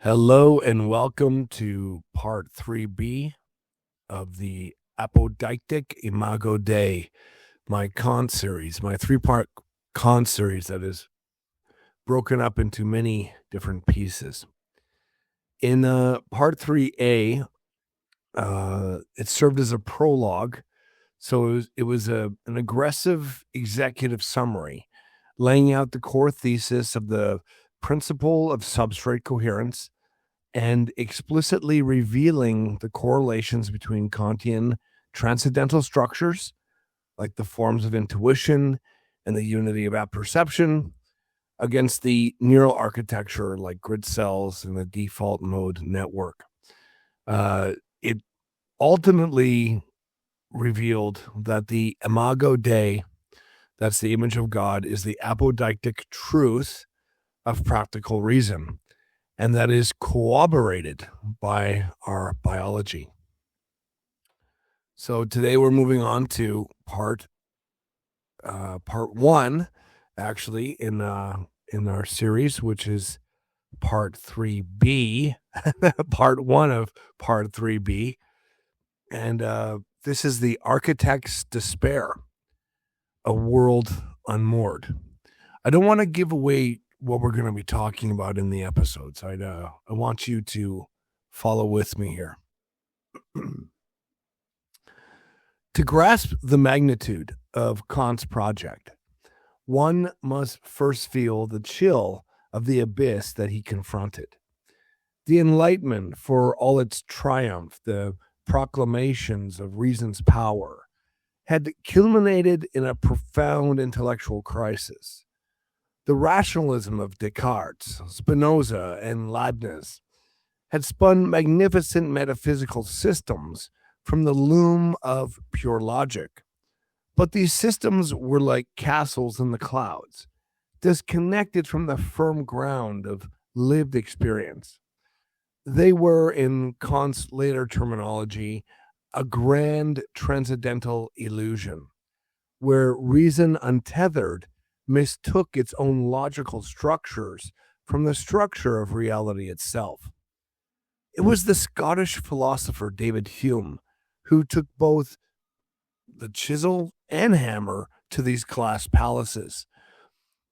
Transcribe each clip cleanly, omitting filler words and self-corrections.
Hello and welcome to part 3B of the Apodictic Imago Dei, my Kant series, my three-part Kant series that is broken up into many different pieces. In part 3A, it served as a prologue, so it was an aggressive executive summary laying out the core thesis of the principle of substrate coherence and explicitly revealing the correlations between Kantian transcendental structures, like the forms of intuition and the unity of apperception, against the neural architecture like grid cells and the default mode network. It ultimately revealed that the Imago Dei, that's the image of God, is the apodictic truth of practical reason, and that is corroborated by our biology. So today we're moving on to part one, actually, in our series, which is part 3B, part one of part 3B. And this is the architect's despair, a world unmoored. I don't want to give away what we're going to be talking about in the episodes. I want you to follow with me here. To grasp the magnitude of Kant's project, one must first feel the chill of the abyss that he confronted. The Enlightenment, for all its triumph, the proclamations of reason's power, had culminated in a profound intellectual crisis. The rationalism of Descartes, Spinoza, and Leibniz had spun magnificent metaphysical systems from the loom of pure logic. But these systems were like castles in the clouds, disconnected from the firm ground of lived experience. They were, in Kant's later terminology, a grand transcendental illusion, where reason untethered mistook its own logical structures from the structure of reality itself. It was the Scottish philosopher David Hume who took both the chisel and hammer to these glass palaces.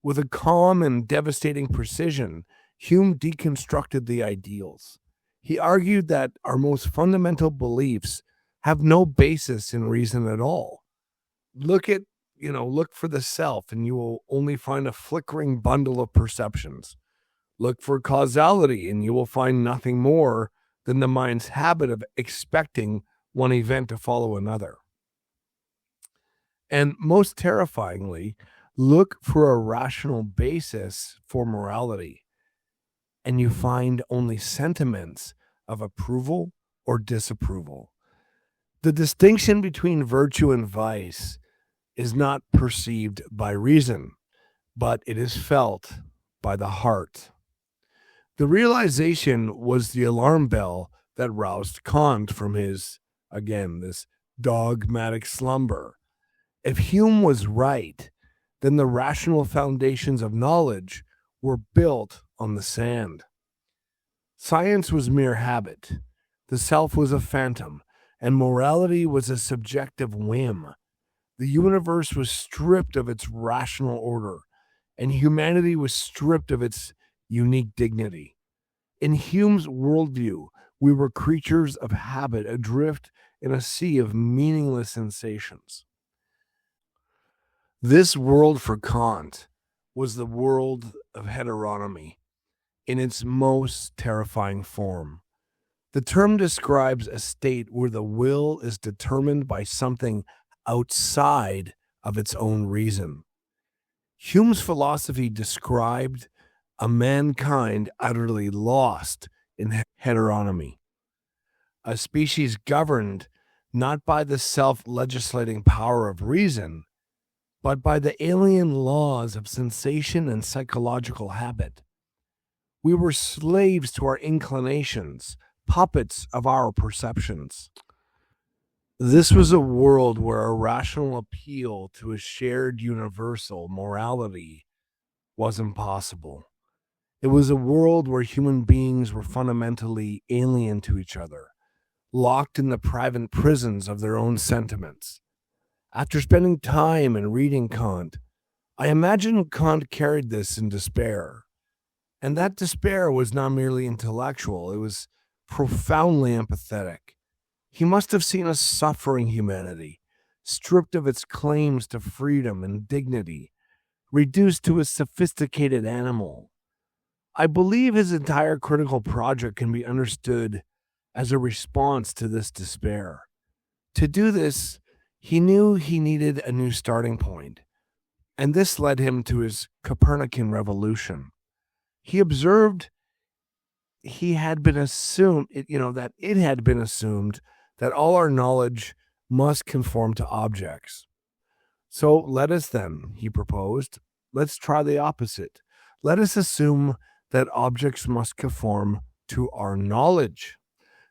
With a calm and devastating precision, Hume deconstructed the ideals. He argued that our most fundamental beliefs have no basis in reason at all. Look for the self, and you will only find a flickering bundle of perceptions. Look for causality, and you will find nothing more than the mind's habit of expecting one event to follow another. And most terrifyingly, look for a rational basis for morality, and you find only sentiments of approval or disapproval. The distinction between virtue and vice is not perceived by reason, but it is felt by the heart. The realization was the alarm bell that roused Kant from his, this dogmatic slumber. If Hume was right, then the rational foundations of knowledge were built on the sand. Science was mere habit, the self was a phantom, and morality was a subjective whim. The universe was stripped of its rational order, and humanity was stripped of its unique dignity. In Hume's worldview, we were creatures of habit, adrift in a sea of meaningless sensations. This world for Kant was the world of heteronomy in its most terrifying form. The term describes a state where the will is determined by something outside of its own reason. Hume's philosophy described a mankind utterly lost in heteronomy, a species governed not by the self-legislating power of reason, but by the alien laws of sensation and psychological habit. We were slaves to our inclinations, puppets of our perceptions. This was a world where a rational appeal to a shared universal morality was impossible. It was a world where human beings were fundamentally alien to each other, locked in the private prisons of their own sentiments. After spending time and reading Kant, I imagine Kant carried this in despair. And that despair was not merely intellectual, it was profoundly empathetic. He must have seen a suffering humanity, stripped of its claims to freedom and dignity, reduced to a sophisticated animal. I believe his entire critical project can be understood as a response to this despair. To do this, he knew he needed a new starting point, and this led him to his Copernican revolution. He observed that it had been assumed that all our knowledge must conform to objects. So let us then, he proposed, let's try the opposite. Let us assume that objects must conform to our knowledge.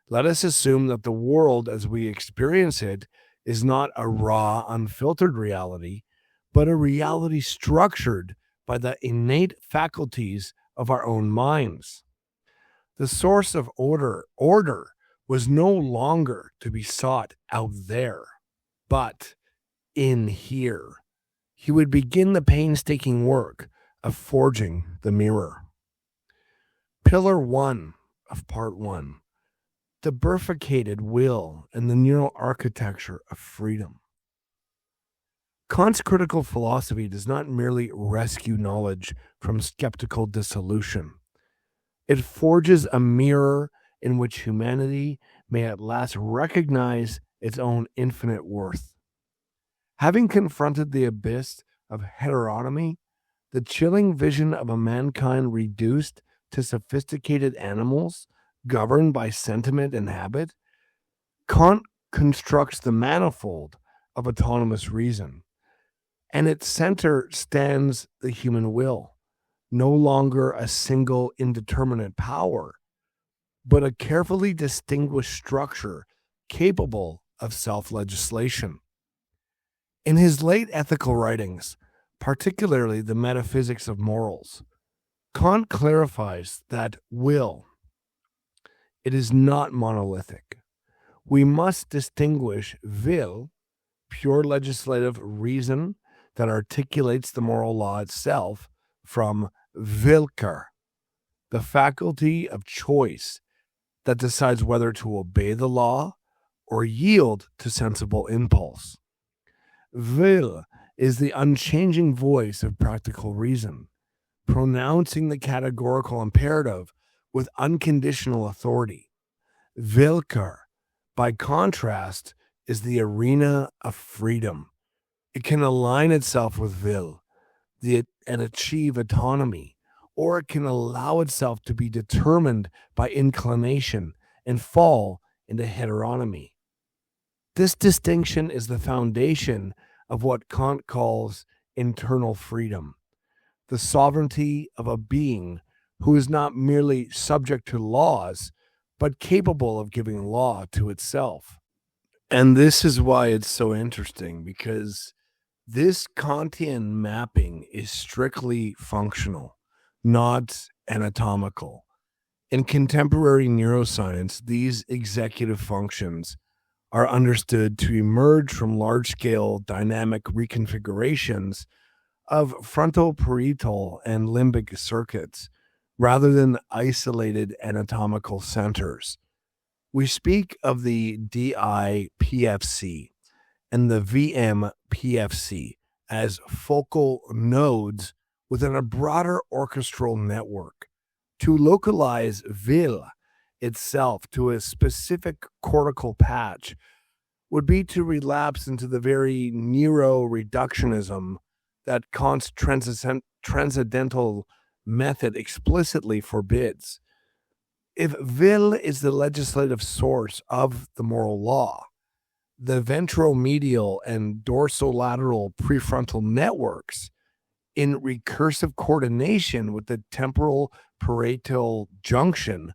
Let us assume that the world as we experience it is not a raw, unfiltered reality, but a reality structured by the innate faculties of our own minds. The source of order was no longer to be sought out there, but in here. He would begin the painstaking work of forging the mirror. Pillar 1 of Part 1. The bifurcated will and the neural architecture of freedom. Kant's critical philosophy does not merely rescue knowledge from skeptical dissolution. It forges a mirror in which humanity may at last recognize its own infinite worth. Having confronted the abyss of heteronomy, the chilling vision of a mankind reduced to sophisticated animals governed by sentiment and habit, Kant constructs the manifold of autonomous reason. And its center stands the human will, no longer a single indeterminate power, but a carefully distinguished structure capable of self-legislation. In his late ethical writings, particularly the Metaphysics of Morals, Kant clarifies that will, it is not monolithic. We must distinguish will, pure legislative reason that articulates the moral law itself, from willkür, the faculty of choice that decides whether to obey the law or yield to sensible impulse. Will is the unchanging voice of practical reason, pronouncing the categorical imperative with unconditional authority. Willkür, by contrast, is the arena of freedom. It can align itself with will and achieve autonomy, or it can allow itself to be determined by inclination and fall into heteronomy. This distinction is the foundation of what Kant calls internal freedom, the sovereignty of a being who is not merely subject to laws, but capable of giving law to itself. And this is why it's so interesting, because this Kantian mapping is strictly functional, not anatomical. In contemporary neuroscience, these executive functions are understood to emerge from large-scale dynamic reconfigurations of frontal-parietal and limbic circuits, rather than isolated anatomical centers. We speak of the DIPFC and the VMPFC as focal nodes within a broader orchestral network. To localize will itself to a specific cortical patch would be to relapse into the very neuroreductionism that Kant's transcendental method explicitly forbids. If will is the legislative source of the moral law, the ventromedial and dorsolateral prefrontal networks, in recursive coordination with the temporal parietal junction,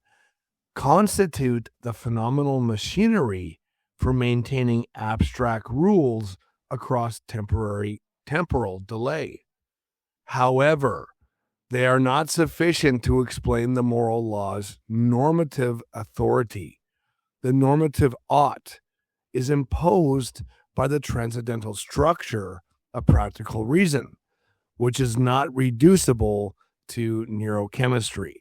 constitute the phenomenal machinery for maintaining abstract rules across temporal delay. However, They are not sufficient to explain the moral law's normative authority. The normative ought is imposed by the transcendental structure of practical reason, which is not reducible to neurochemistry.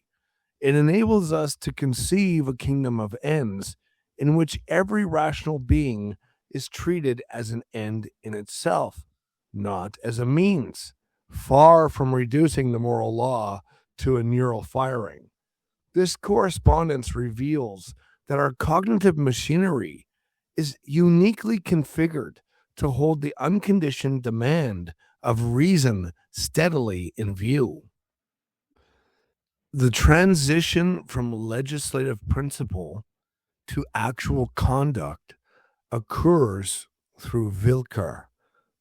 It enables us to conceive a kingdom of ends in which every rational being is treated as an end in itself, not as a means, far from reducing the moral law to a neural firing. This correspondence reveals that our cognitive machinery is uniquely configured to hold the unconditioned demand of reason steadily in view. The transition from legislative principle to actual conduct occurs through Willkür,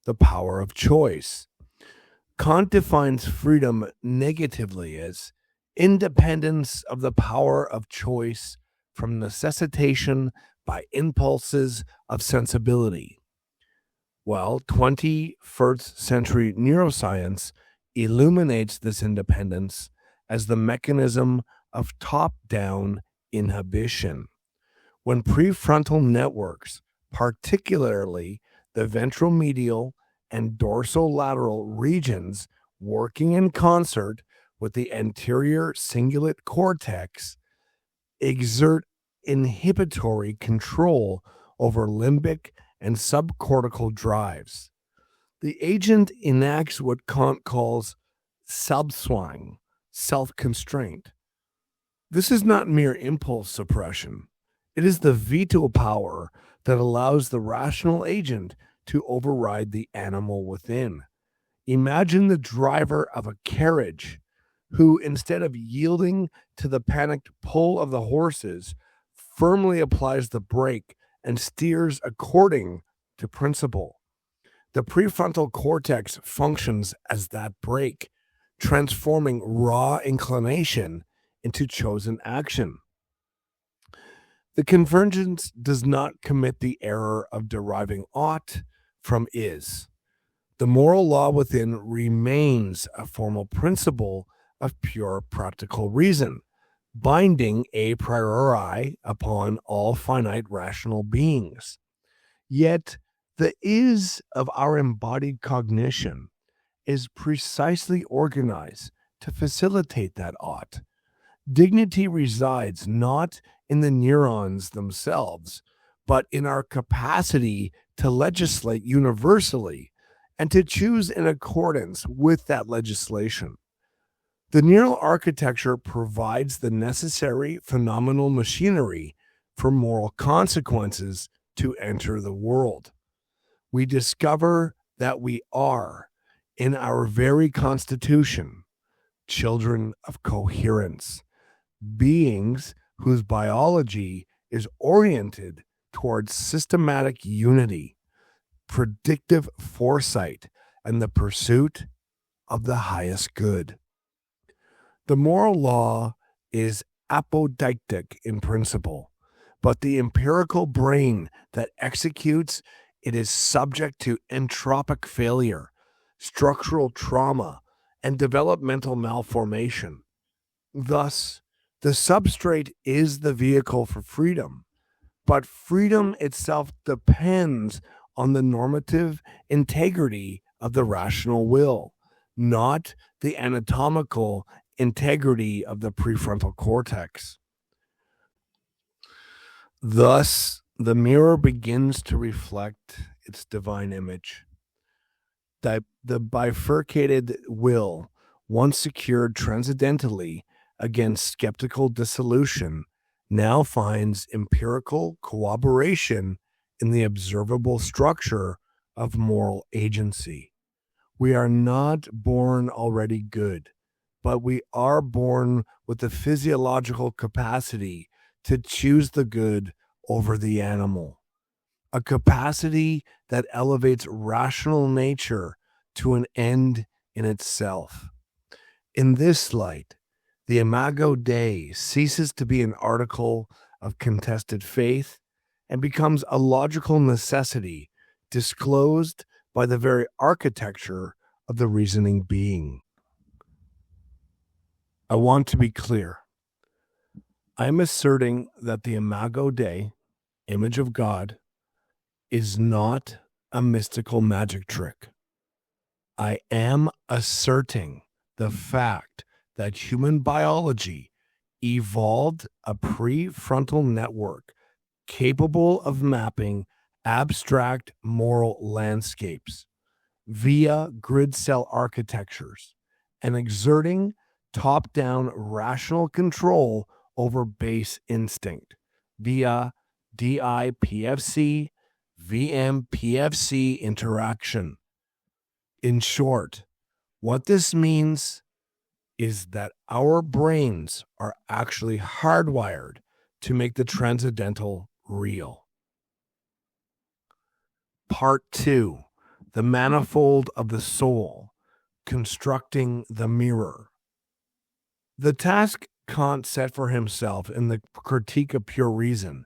the power of choice. Kant defines freedom negatively as independence of the power of choice from necessitation by impulses of sensibility. Well, 21st century neuroscience illuminates this independence as the mechanism of top-down inhibition. When prefrontal networks, particularly the ventromedial and dorsolateral regions working in concert with the anterior cingulate cortex, exert inhibitory control over limbic and subcortical drives. The agent enacts what Kant calls Selbstzwang, self-constraint. This is not mere impulse suppression. It is the veto power that allows the rational agent to override the animal within. Imagine the driver of a carriage who, instead of yielding to the panicked pull of the horses, firmly applies the brake and steers according to principle. The prefrontal cortex functions as that brake, transforming raw inclination into chosen action. The convergence does not commit the error of deriving ought from is. The moral law within remains a formal principle of pure practical reason, binding a priori upon all finite rational beings. Yet, the is of our embodied cognition is precisely organized to facilitate that ought. Dignity resides not in the neurons themselves, but in our capacity to legislate universally and to choose in accordance with that legislation. The neural architecture provides the necessary phenomenal machinery for moral consequences to enter the world. We discover that we are, in our very constitution, children of coherence, beings whose biology is oriented towards systematic unity, predictive foresight, and the pursuit of the highest good. The moral law is apodictic in principle, but the empirical brain that executes it is subject to entropic failure, structural trauma, and developmental malformation. Thus, the substrate is the vehicle for freedom, but freedom itself depends on the normative integrity of the rational will, not the anatomical integrity of the prefrontal cortex. Thus, the mirror begins to reflect its divine image. The bifurcated will, once secured transcendentally against skeptical dissolution, now finds empirical corroboration in the observable structure of moral agency. We are not born already good, but we are born with the physiological capacity to choose the good over the animal, a capacity that elevates rational nature to an end in itself. In this light, the Imago Dei ceases to be an article of contested faith and becomes a logical necessity disclosed by the very architecture of the reasoning being. I want to be clear. I am asserting that the Imago Dei, image of God, is not a mystical magic trick. I am asserting the fact that human biology evolved a prefrontal network capable of mapping abstract moral landscapes via grid cell architectures and exerting top-down rational control over base instinct via DIPFC VMPFC interaction. In short, what this means is that our brains are actually hardwired to make the transcendental real. Part 2, the manifold of the soul, constructing the mirror. The task Kant set for himself in the Critique of Pure Reason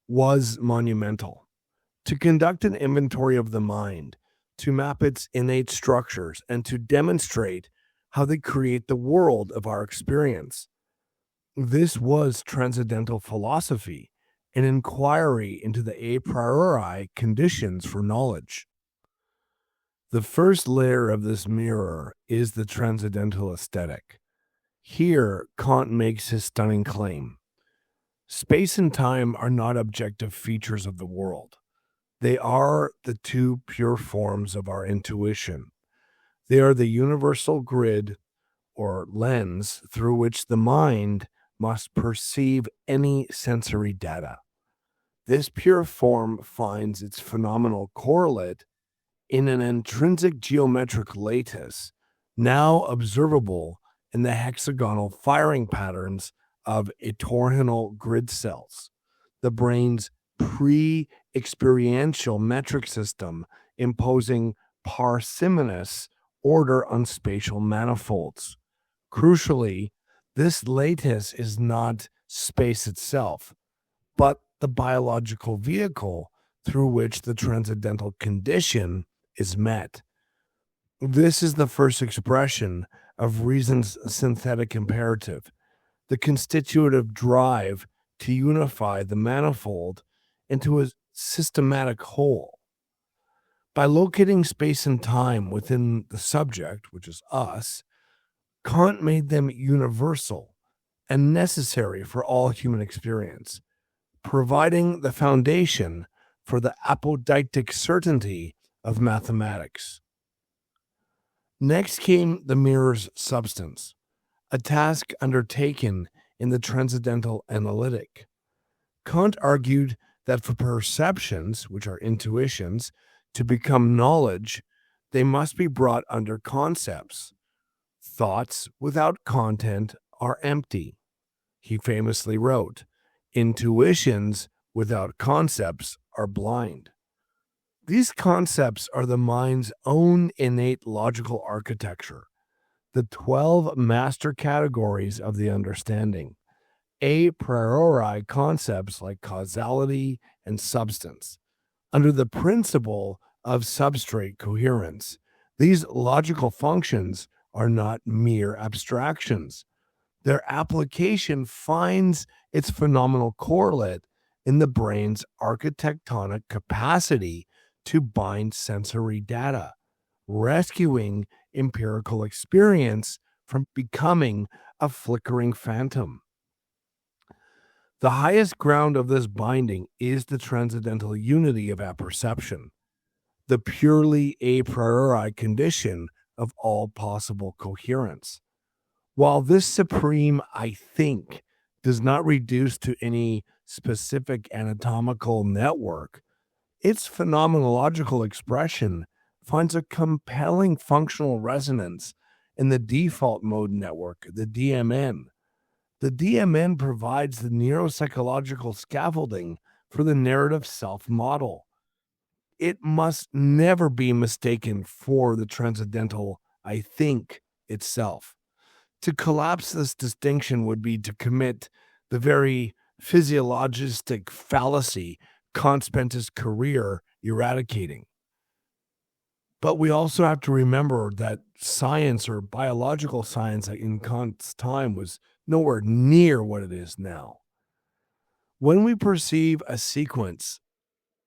was monumental. To conduct an inventory of the mind, to map its innate structures, and to demonstrate how they create the world of our experience. This was transcendental philosophy, an inquiry into the a priori conditions for knowledge. The first layer of this mirror is the transcendental aesthetic. Here, Kant makes his stunning claim. Space and time are not objective features of the world. They are the two pure forms of our intuition. They are the universal grid or lens through which the mind must perceive any sensory data. This pure form finds its phenomenal correlate in an intrinsic geometric lattice, now observable in the hexagonal firing patterns of attornal grid cells, the brain's pre-experiential metric system imposing parsimonious order on spatial manifolds. Crucially, this lattice is not space itself, but the biological vehicle through which the transcendental condition is met. This is the first expression of reason's synthetic imperative, the constitutive drive to unify the manifold into a systematic whole. By locating space and time within the subject, which is us, Kant made them universal and necessary for all human experience, providing the foundation for the apodictic certainty of mathematics. Next came the mirror's substance, a task undertaken in the transcendental analytic. Kant argued that for perceptions, which are intuitions, to become knowledge, they must be brought under concepts. Thoughts without content are empty. He famously wrote, "Intuitions without concepts are blind." These concepts are the mind's own innate logical architecture, the 12 master categories of the understanding, a priori concepts like causality and substance. Under the principle of substrate coherence, these logical functions are not mere abstractions. Their application finds its phenomenal correlate in the brain's architectonic capacity to bind sensory data, rescuing empirical experience from becoming a flickering phantom. The highest ground of this binding is the transcendental unity of apperception, the purely a priori condition of all possible coherence. While this supreme "I think" does not reduce to any specific anatomical network, its phenomenological expression finds a compelling functional resonance in the default mode network, the DMN. The DMN provides the neuropsychological scaffolding for the narrative self-model. It must never be mistaken for the transcendental "I think" itself. To collapse this distinction would be to commit the very physiologistic fallacy Kant spent his career eradicating. But we also have to remember that science, or biological science in Kant's time, was nowhere near what it is now. When we perceive a sequence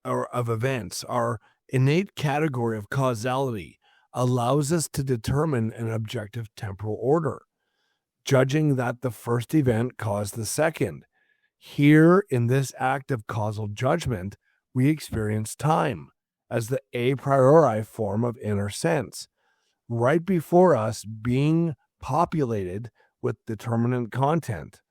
of events, our innate category of causality allows us to determine an objective temporal order, judging that the first event caused the second. Here, in this act of causal judgment, we experience time as the a priori form of inner sense, right before us being populated with determinate content.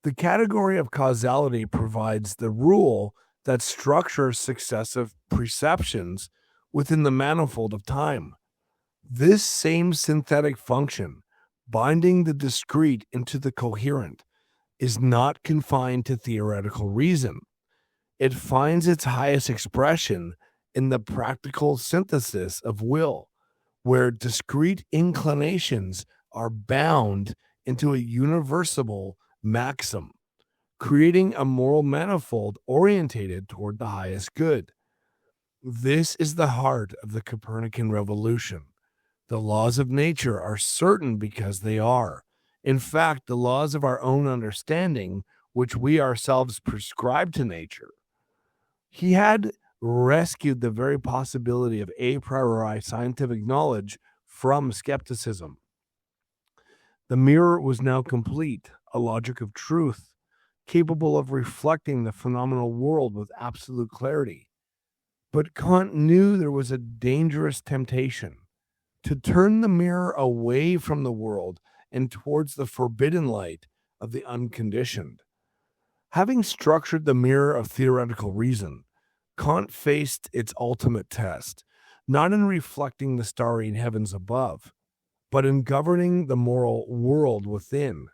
The category of causality provides the rule that structures successive perceptions within the manifold of time. This same synthetic function, binding the discrete into the coherent, is not confined to theoretical reason. It finds its highest expression in the practical synthesis of will, where discrete inclinations are bound into a universal maxim, creating a moral manifold orientated toward the highest good. This is the heart of the Copernican revolution. The laws of nature are certain because they are. In fact, the laws of our own understanding, which we ourselves prescribe to nature. He had rescued the very possibility of a priori scientific knowledge from skepticism. The mirror was now complete, a logic of truth, capable of reflecting the phenomenal world with absolute clarity. But Kant knew there was a dangerous temptation to turn the mirror away from the world and towards the forbidden light of the unconditioned. Having structured the mirror of theoretical reason, Kant faced its ultimate test, not in reflecting the starry heavens above, but in governing the moral world within,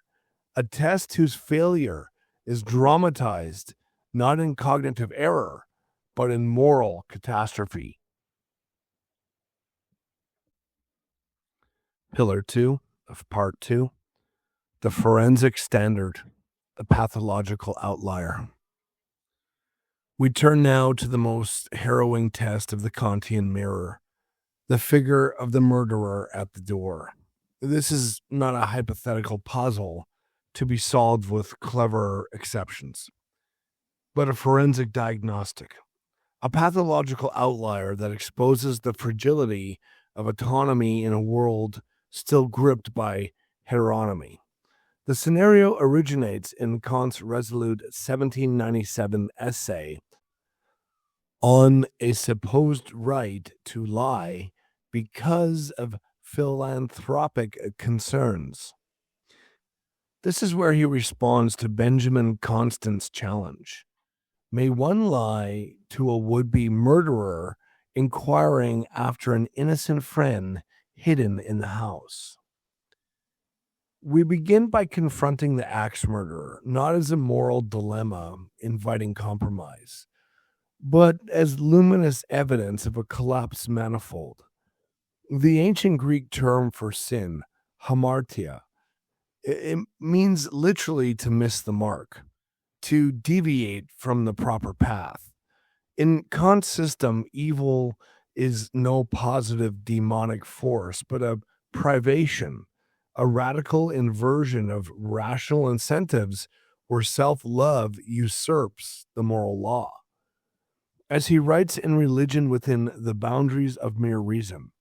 a test whose failure is dramatized not in cognitive error, but in moral catastrophe. Pillar 2 of Part 2, the forensic standard, the pathological outlier. We turn now to the most harrowing test of the Kantian mirror, the figure of the murderer at the door. This is not a hypothetical puzzle to be solved with clever exceptions, but a forensic diagnostic, a pathological outlier that exposes the fragility of autonomy in a world still gripped by heteronomy. The scenario originates in Kant's resolute 1797 essay on a supposed right to lie because of philanthropic concerns. This is where he responds to Benjamin Constant's challenge. May one lie to a would-be murderer inquiring after an innocent friend hidden in the house? We begin by confronting the axe murderer, not as a moral dilemma inviting compromise, but as luminous evidence of a collapsed manifold. The ancient Greek term for sin, hamartia, it means literally to miss the mark, to deviate from the proper path. In Kant's system, evil is no positive demonic force, but a privation, a radical inversion of rational incentives where self-love usurps the moral law. As he writes in Religion Within the Boundaries of Mere Reason,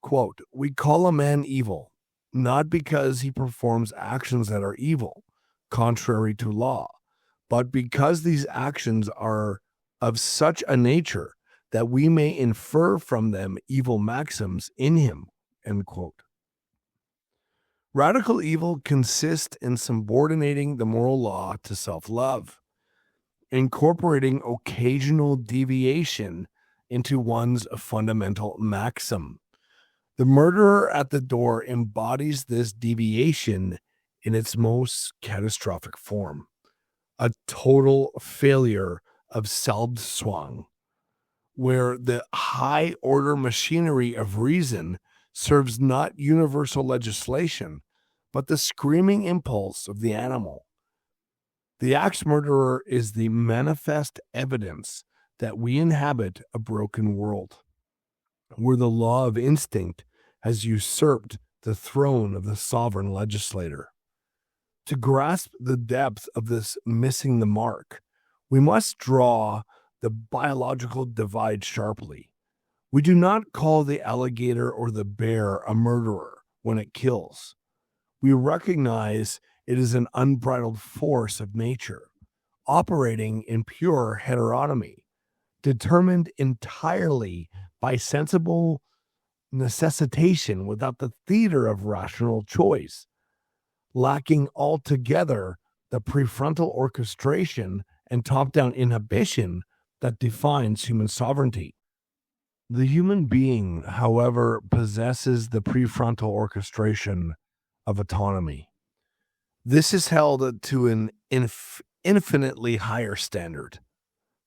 quote, "We call a man evil, not because he performs actions that are evil, contrary to law, but because these actions are of such a nature that we may infer from them evil maxims in him," end quote. Radical evil consists in subordinating the moral law to self-love, incorporating occasional deviation into one's fundamental maxim. The murderer at the door embodies this deviation in its most catastrophic form, a total failure of Selbstzwang, where the high-order machinery of reason serves not universal legislation, but the screaming impulse of the animal. The axe murderer is the manifest evidence that we inhabit a broken world. where the law of instinct has usurped the throne of the sovereign legislator. To grasp the depth of this missing the mark, we must draw the biological divide sharply. We do not call the alligator or the bear a murderer when it kills. We recognize it is an unbridled force of nature, operating in pure heteronomy, determined entirely by sensible necessitation without the theater of rational choice, lacking altogether the prefrontal orchestration and top-down inhibition that defines human sovereignty. The human being, however, possesses the prefrontal orchestration of autonomy. This is held to an infinitely higher standard.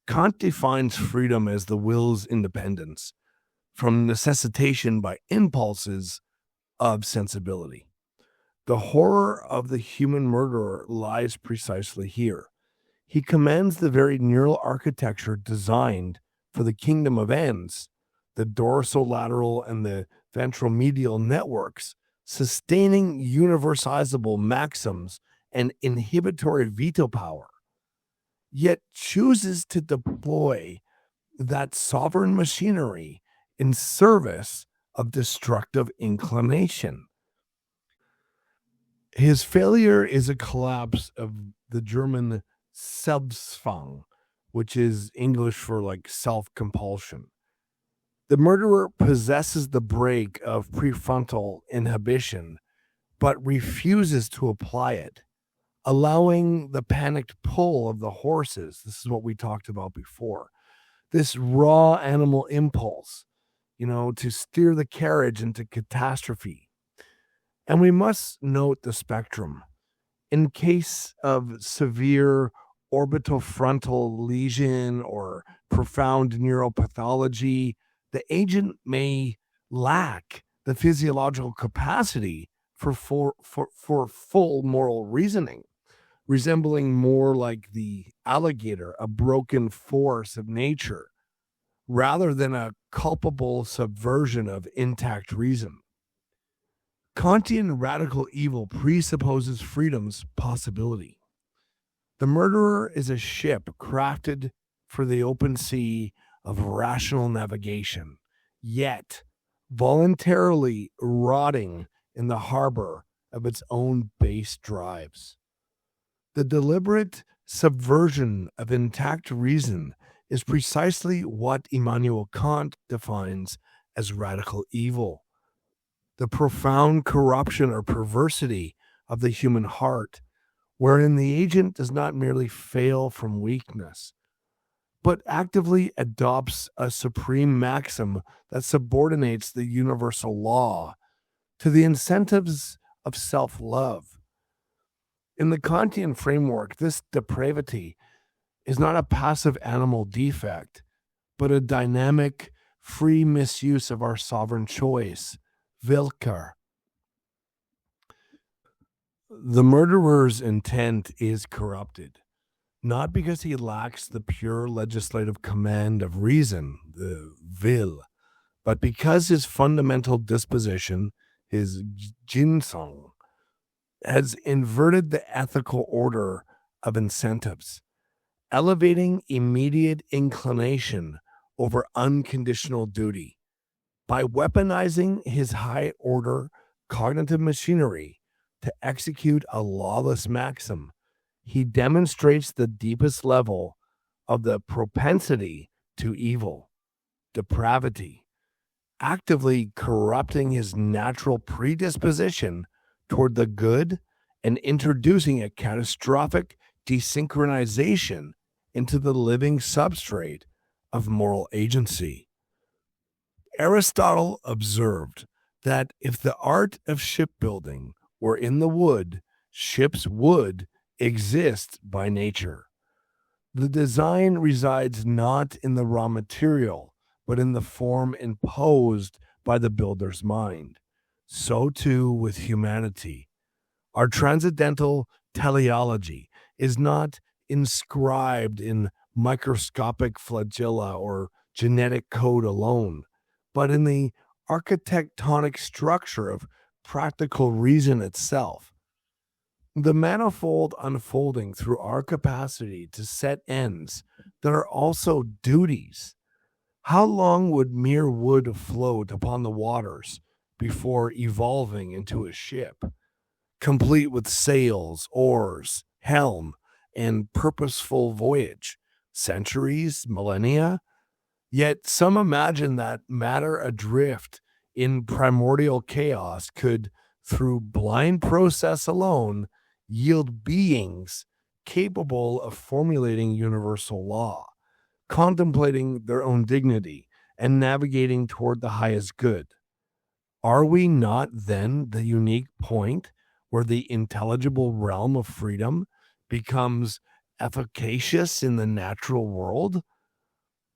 Kant defines freedom as the will's independence from necessitation by impulses of sensibility. The horror of the human murderer lies precisely here. He commands the very neural architecture designed for the kingdom of ends, the dorsolateral and the ventromedial networks, sustaining universalizable maxims and inhibitory veto power, yet chooses to deploy that sovereign machinery in service of destructive inclination. His failure is a collapse of the German Selbstzwang, which is English for like self-compulsion. The murderer possesses the brake of prefrontal inhibition, but refuses to apply it, allowing the panicked pull of the horses. This is what we talked about before. This raw animal impulse, to steer the carriage into catastrophe. And we must note the spectrum. In case of severe orbitofrontal lesion or profound neuropathology, the agent may lack the physiological capacity for full moral reasoning, resembling more like the alligator, a broken force of nature, rather than a culpable subversion of intact reason. Kantian radical evil presupposes freedom's possibility. The murderer is a ship crafted for the open sea of rational navigation, yet voluntarily rotting in the harbor of its own base drives. The deliberate subversion of intact reason is precisely what Immanuel Kant defines as radical evil. The profound corruption or perversity of the human heart, wherein the agent does not merely fail from weakness, but actively adopts a supreme maxim that subordinates the universal law to the incentives of self-love. In the Kantian framework, this depravity is not a passive animal defect, but a dynamic, free misuse of our sovereign choice, Willkür. The murderer's intent is corrupted, not because he lacks the pure legislative command of reason, the Will, but because his fundamental disposition, his Jinsong, has inverted the ethical order of incentives, elevating immediate inclination over unconditional duty. By weaponizing his high-order cognitive machinery to execute a lawless maxim, he demonstrates the deepest level of the propensity to evil, depravity, actively corrupting his natural predisposition toward the good and introducing a catastrophic desynchronization into the living substrate of moral agency. Aristotle observed that if the art of shipbuilding were in the wood, ships would exist by nature. The design resides not in the raw material, but in the form imposed by the builder's mind. So too with humanity. Our transcendental teleology is not inscribed in microscopic flagella or genetic code alone, but in the architectonic structure of practical reason itself. The manifold unfolding through our capacity to set ends that are also duties. How long would mere wood float upon the waters before evolving into a ship, complete with sails, oars, helm, and purposeful voyage? Centuries, millennia? Yet some imagine that matter adrift in primordial chaos could, through blind process alone, yield beings capable of formulating universal law, contemplating their own dignity, and navigating toward the highest good. Are we not then the unique point where the intelligible realm of freedom becomes efficacious in the natural world?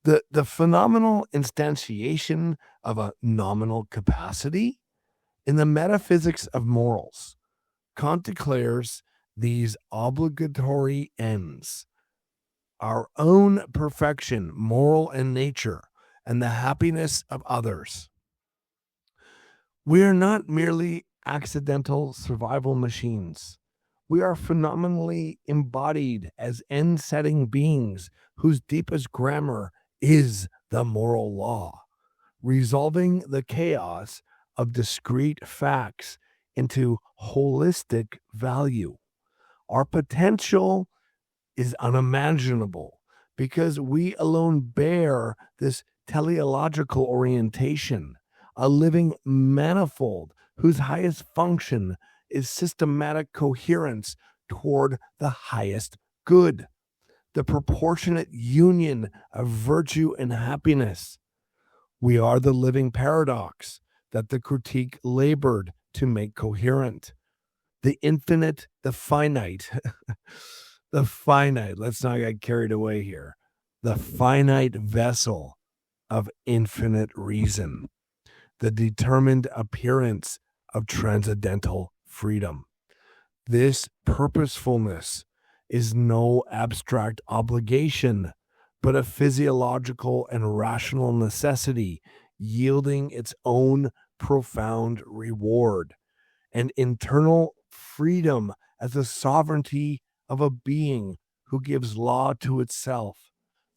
The phenomenal instantiation of a nominal capacity? In the metaphysics of morals, Kant declares these obligatory ends: our own perfection, moral in nature, and the happiness of others. We are not merely accidental survival machines. We are phenomenally embodied as end-setting beings whose deepest grammar is the moral law, resolving the chaos of discrete facts into holistic value. Our potential is unimaginable because we alone bear this teleological orientation, a living manifold whose highest function is systematic coherence toward the highest good, the proportionate union of virtue and happiness. We are the living paradox that the critique labored to make coherent. The infinite, the finite, the finite, let's not get carried away here, the finite vessel of infinite reason, the determined appearance of transcendental freedom. This purposefulness is no abstract obligation, but a physiological and rational necessity yielding its own profound reward, an internal freedom as the sovereignty of a being who gives law to itself,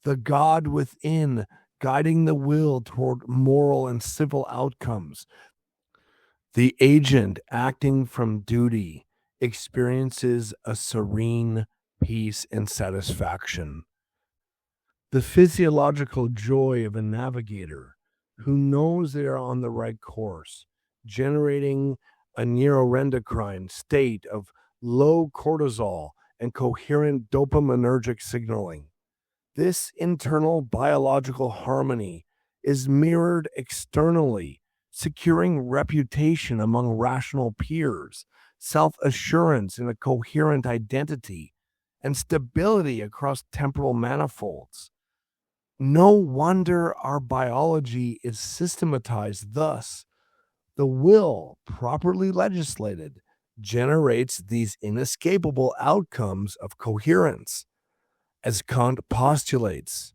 the God within guiding the will toward moral and civil outcomes. The agent acting from duty experiences a serene peace and satisfaction. The physiological joy of a navigator who knows they are on the right course, generating a neuroendocrine state of low cortisol and coherent dopaminergic signaling. This internal biological harmony is mirrored externally, securing reputation among rational peers, self-assurance in a coherent identity, and stability across temporal manifolds. No wonder our biology is systematized thus. The will, properly legislated, generates these inescapable outcomes of coherence. As Kant postulates,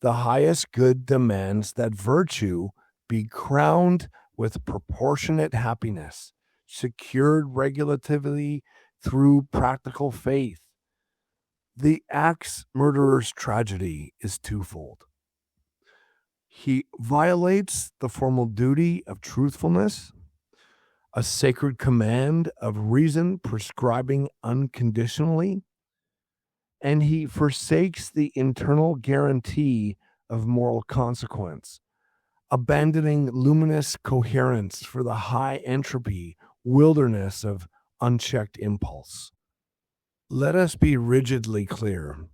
the highest good demands that virtue be crowned with proportionate happiness, secured regulatively through practical faith. The axe murderer's tragedy is twofold. He violates the formal duty of truthfulness, a sacred command of reason prescribing unconditionally, and he forsakes the internal guarantee of moral consequence, abandoning luminous coherence for the high entropy wilderness of unchecked impulse. Let us be rigidly clear.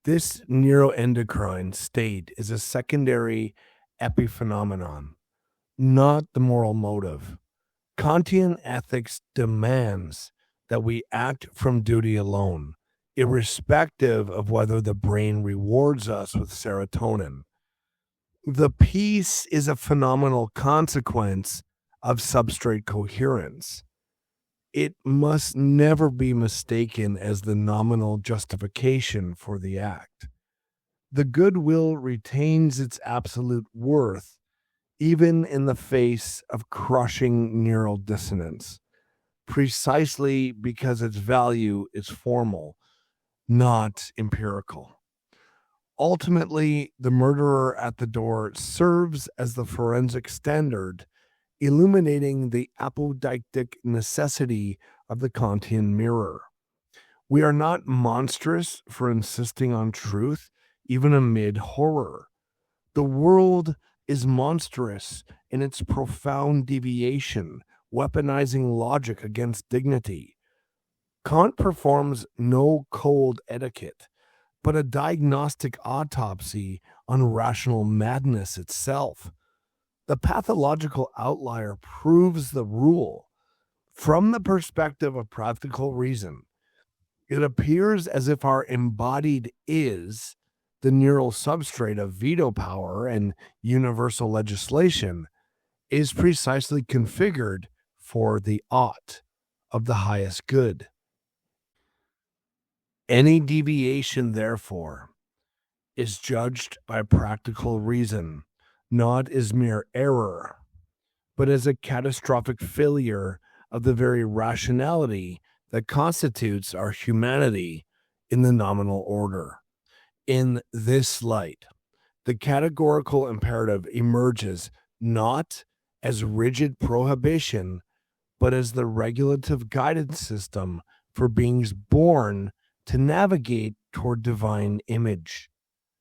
This neuroendocrine state is a secondary epiphenomenon, not the moral motive. Kantian ethics demands that we act from duty alone, irrespective of whether the brain rewards us with serotonin. The peace is a phenomenal consequence of substrate coherence. It must never be mistaken as the nominal justification for the act. The good will retains its absolute worth even in the face of crushing neural dissonance, precisely because its value is formal, not empirical. Ultimately, the murderer at the door serves as the forensic standard, illuminating the apodictic necessity of the Kantian mirror. We are not monstrous for insisting on truth, even amid horror. The world is monstrous in its profound deviation, weaponizing logic against dignity. Kant performs no cold etiquette, but a diagnostic autopsy on rational madness itself. The pathological outlier proves the rule. From the perspective of practical reason, it appears as if our embodied is, the neural substrate of veto power and universal legislation, is precisely configured for the ought of the highest good. Any deviation, therefore, is judged by practical reason, not as mere error, but as a catastrophic failure of the very rationality that constitutes our humanity in the nominal order. In this light, the categorical imperative emerges not as rigid prohibition, but as the regulative guidance system for beings born to navigate toward divine image.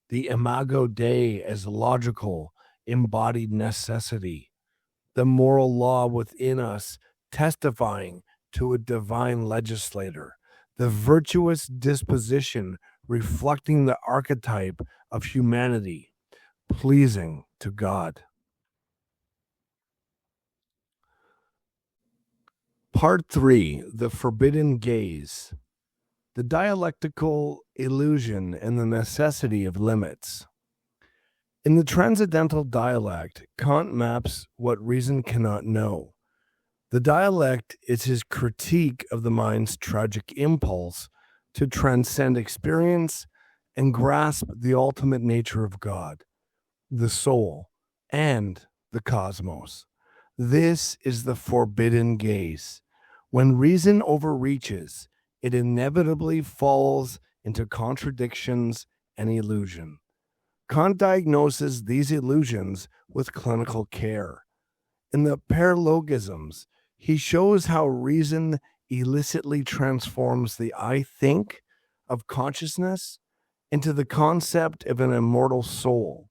The Imago Dei as logical, embodied necessity, the moral law within us testifying to a divine legislator, the virtuous disposition reflecting the archetype of humanity, pleasing to God. Part 3, The Forbidden Gaze, the dialectical illusion and the necessity of limits. In the transcendental dialect, Kant maps what reason cannot know. The dialect is his critique of the mind's tragic impulse to transcend experience and grasp the ultimate nature of God, the soul, and the cosmos. This is the forbidden gaze. When reason overreaches, it inevitably falls into contradictions and illusion. Kant diagnoses these illusions with clinical care. In the paralogisms, he shows how reason illicitly transforms the I think of consciousness into the concept of an immortal soul.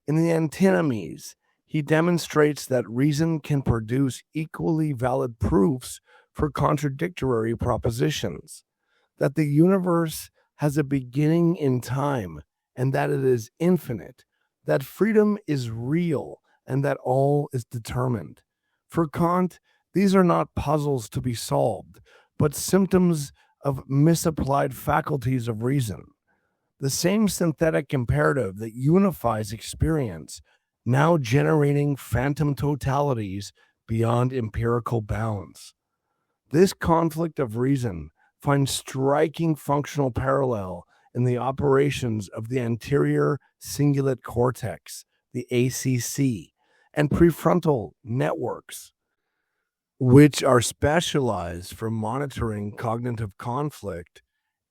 In the antinomies, he demonstrates that reason can produce equally valid proofs for contradictory propositions, that the universe has a beginning in time and that it is infinite, that freedom is real and that all is determined. For Kant, these are not puzzles to be solved, but symptoms of misapplied faculties of reason. The same synthetic imperative that unifies experience, now generating phantom totalities beyond empirical bounds. This conflict of reason finds striking functional parallel in the operations of the anterior cingulate cortex, the ACC, and prefrontal networks, which are specialized for monitoring cognitive conflict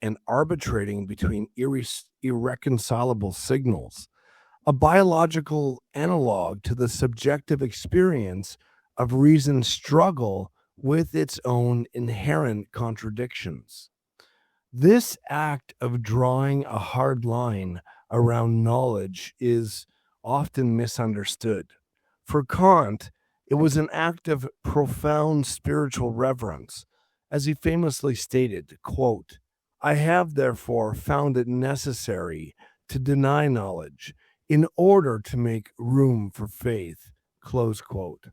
and arbitrating between irreconcilable signals, a biological analog to the subjective experience of reason's struggle with its own inherent contradictions. This act of drawing a hard line around knowledge is often misunderstood. For Kant, it was an act of profound spiritual reverence, as he famously stated, quote, I have therefore found it necessary to deny knowledge in order to make room for faith, close quote.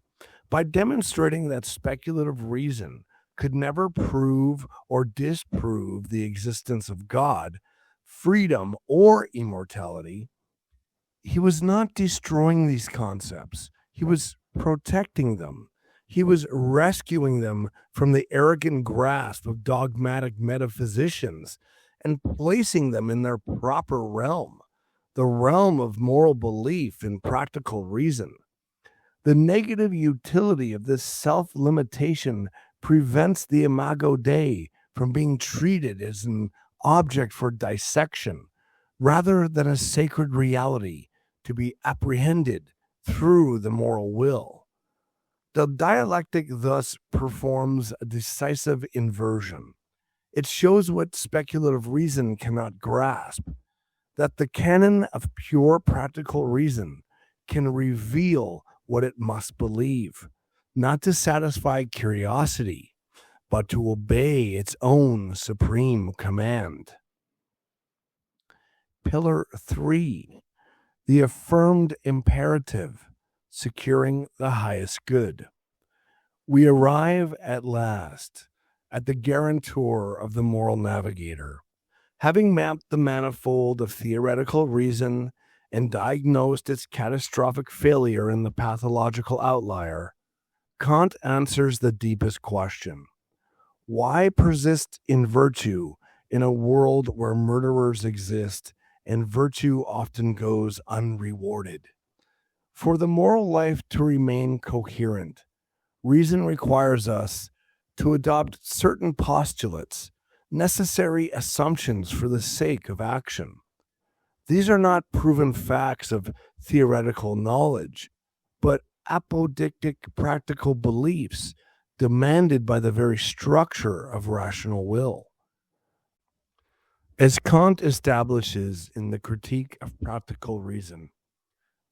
By demonstrating that speculative reason could never prove or disprove the existence of God, freedom, or immortality, he was not destroying these concepts. He was protecting them. He was rescuing them from the arrogant grasp of dogmatic metaphysicians and placing them in their proper realm, the realm of moral belief and practical reason. The negative utility of this self-limitation prevents the Imago Dei from being treated as an object for dissection, rather than a sacred reality to be apprehended through the moral will. The dialectic thus performs a decisive inversion. It shows what speculative reason cannot grasp, that the canon of pure practical reason can reveal what it must believe, not to satisfy curiosity, but to obey its own supreme command. Pillar 3, the affirmed imperative, securing the highest good. We arrive at last at the guarantor of the moral navigator. Having mapped the manifold of theoretical reason and diagnosed its catastrophic failure in the pathological outlier, Kant answers the deepest question. Why persist in virtue in a world where murderers exist and virtue often goes unrewarded? For the moral life to remain coherent, reason requires us to adopt certain postulates, necessary assumptions for the sake of action. These are not proven facts of theoretical knowledge, but apodictic practical beliefs demanded by the very structure of rational will. As Kant establishes in the Critique of Practical Reason,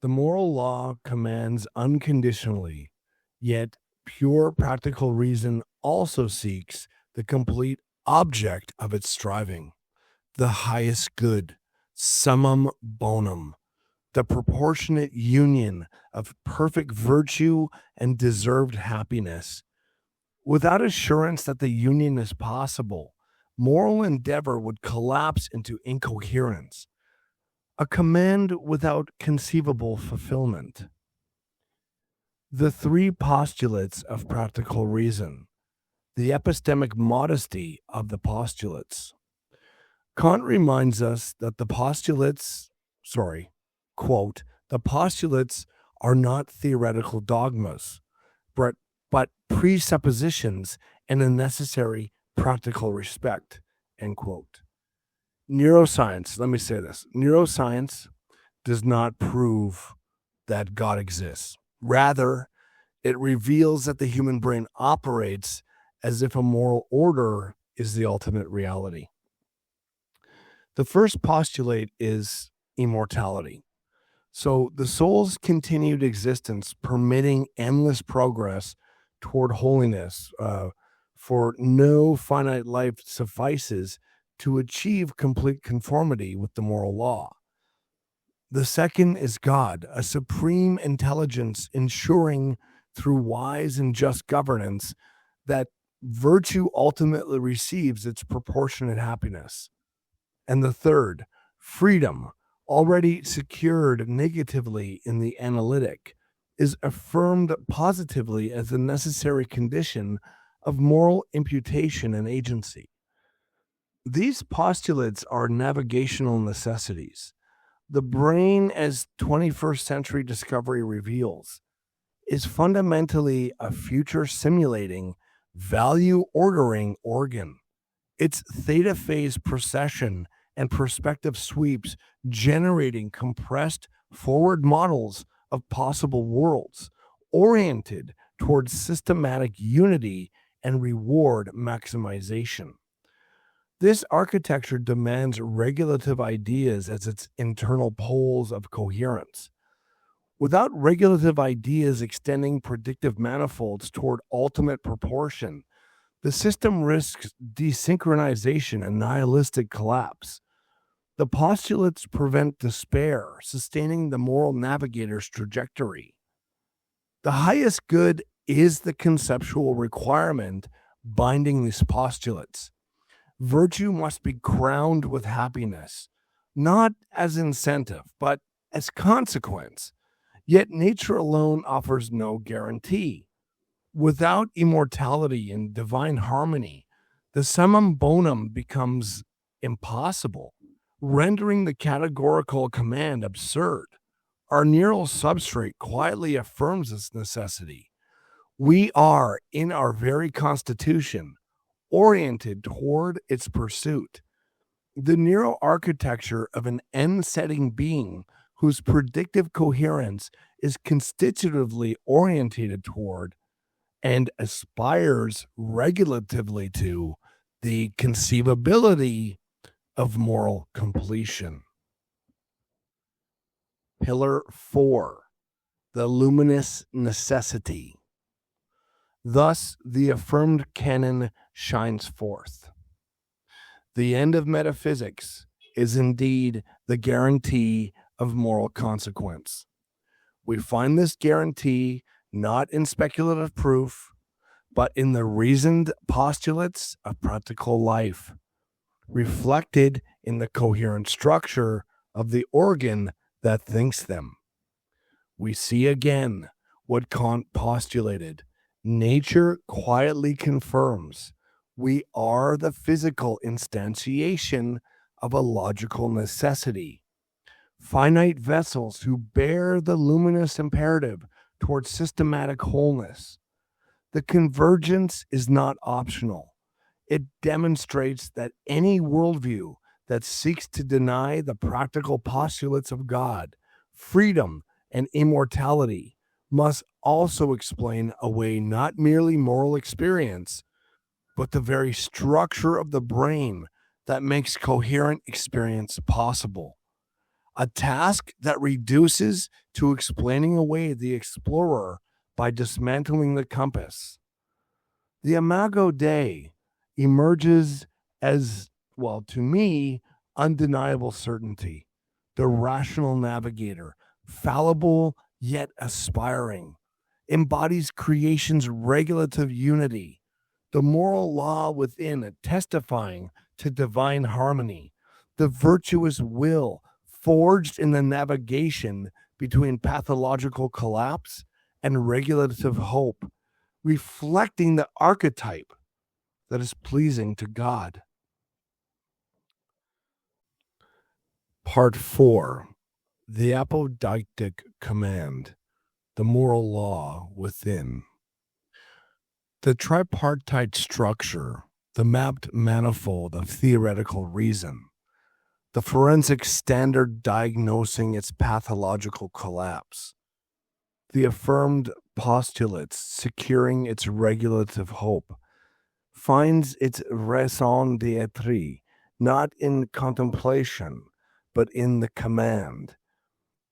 the moral law commands unconditionally, yet pure practical reason also seeks the complete object of its striving, the highest good, summum bonum, the proportionate union of perfect virtue and deserved happiness. Without assurance that the union is possible, moral endeavor would collapse into incoherence, a command without conceivable fulfillment. The three postulates of practical reason, the epistemic modesty of the postulates. Kant reminds us that the postulates are not theoretical dogmas, but presuppositions and a necessary practical respect, end quote. Neuroscience, let me say this, neuroscience does not prove that God exists. Rather, it reveals that the human brain operates as if a moral order is the ultimate reality. The first postulate is immortality. So the soul's continued existence permitting endless progress toward holiness, for no finite life suffices to achieve complete conformity with the moral law. The second is God, a supreme intelligence ensuring through wise and just governance that virtue ultimately receives its proportionate happiness. And the third, freedom, already secured negatively in the analytic, is affirmed positively as a necessary condition of moral imputation and agency. These postulates are navigational necessities. The brain, as 21st century discovery reveals, is fundamentally a future simulating, value ordering organ. Its theta phase procession and perspective sweeps generating compressed forward models of possible worlds oriented towards systematic unity and reward maximization. This architecture demands regulative ideas as its internal poles of coherence. Without regulative ideas extending predictive manifolds toward ultimate proportion, the system risks desynchronization and nihilistic collapse. The postulates prevent despair, sustaining the moral navigator's trajectory. The highest good is the conceptual requirement binding these postulates. Virtue must be crowned with happiness, not as incentive, but as consequence. Yet nature alone offers no guarantee. Without immortality and divine harmony, the summum bonum becomes impossible, rendering the categorical command absurd. Our neural substrate quietly affirms this necessity. We are, in our very constitution, oriented toward its pursuit. The neural architecture of an end-setting being whose predictive coherence is constitutively orientated toward and aspires regulatively to the conceivability of moral completion. Pillar 4, the luminous necessity. Thus, the affirmed canon shines forth. The end of metaphysics is indeed the guarantee of moral consequence. We find this guarantee not in speculative proof, but in the reasoned postulates of practical life, reflected in the coherent structure of the organ that thinks them. We see again what Kant postulated. Nature quietly confirms we are the physical instantiation of a logical necessity. Finite vessels who bear the luminous imperative towards systematic wholeness. The convergence is not optional. It demonstrates that any worldview that seeks to deny the practical postulates of God, freedom, and immortality must also explain away not merely moral experience, but the very structure of the brain that makes coherent experience possible. A task that reduces to explaining away the explorer by dismantling the compass. The Imago Dei emerges as, well, to me, undeniable certainty, the rational navigator, fallible yet aspiring, embodies creation's regulative unity, the moral law within testifying to divine harmony, the virtuous will forged in the navigation between pathological collapse and regulative hope, reflecting the archetype that is pleasing to God. Part 4, the apodictic command, the moral law within. The tripartite structure, the mapped manifold of theoretical reason, the forensic standard diagnosing its pathological collapse, the affirmed postulates securing its regulative hope, finds its raison d'être not in contemplation, but in the command.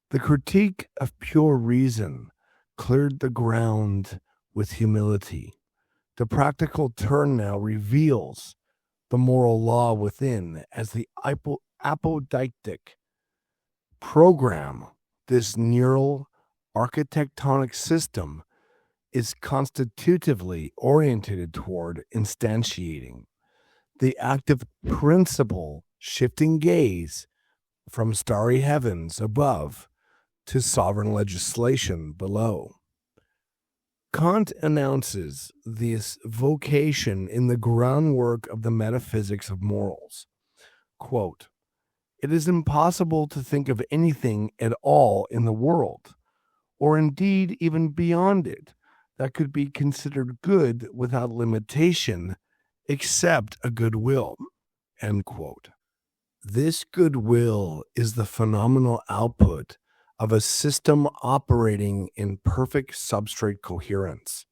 The critique of pure reason cleared the ground with humility. The practical turn now reveals the moral law within as the apodictic program. This neural architectonic system is constitutively oriented toward instantiating the active principle, shifting gaze from starry heavens above to sovereign legislation below. Kant announces this vocation in the groundwork of the metaphysics of morals. Quote, "It is impossible to think of anything at all in the world, or indeed even beyond it, that could be considered good without limitation, except a good will." End quote. This goodwill is the phenomenal output of a system operating in perfect substrate coherence.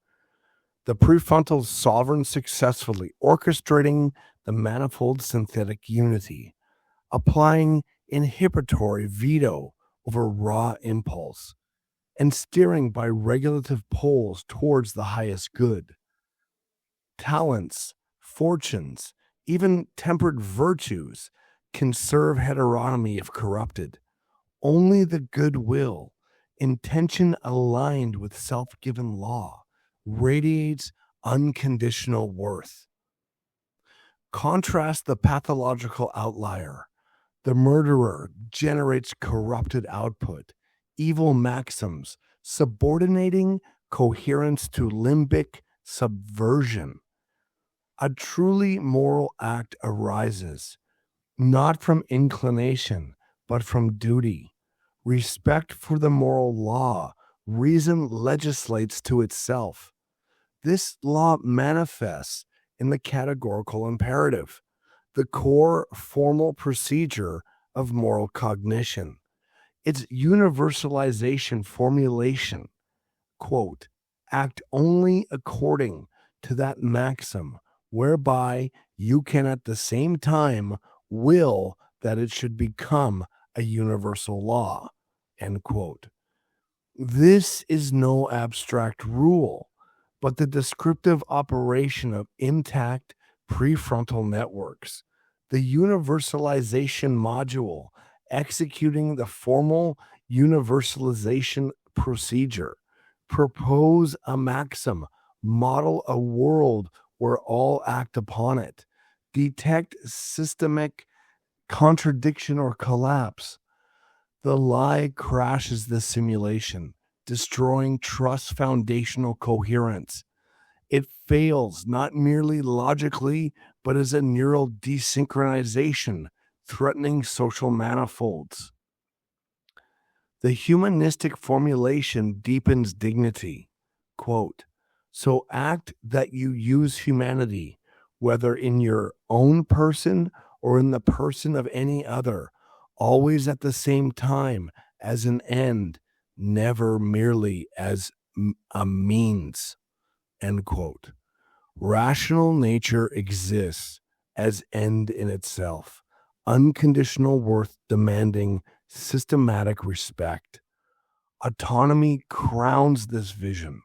The prefrontal sovereign successfully orchestrating the manifold synthetic unity, applying inhibitory veto over raw impulse, and steering by regulative poles towards the highest good. Talents, fortunes, even tempered virtues can serve heteronomy if corrupted. Only the goodwill, intention aligned with self-given law, radiates unconditional worth. Contrast the pathological outlier. The murderer generates corrupted output, evil maxims, subordinating coherence to limbic subversion. A truly moral act arises not from inclination, but from duty, respect for the moral law, reason legislates to itself. This law manifests in the categorical imperative, the core formal procedure of moral cognition. Its universalization formulation, quote, act only according to that maxim whereby you can at the same time will that it should become a universal law, end quote. This is no abstract rule, but the descriptive operation of intact prefrontal networks, the universalization module executing the formal universalization procedure, propose a maxim, model a world where all act upon it, detect systemic contradiction or collapse. The lie crashes the simulation, destroying trust foundational coherence. It fails not merely logically, but as a neural desynchronization, threatening social manifolds. The humanistic formulation deepens dignity. Quote, so act that you use humanity, whether in your own person or in the person of any other, always at the same time as an end, never merely as a means, end quote. Rational nature exists as end in itself, unconditional worth demanding systematic respect. Autonomy crowns this vision.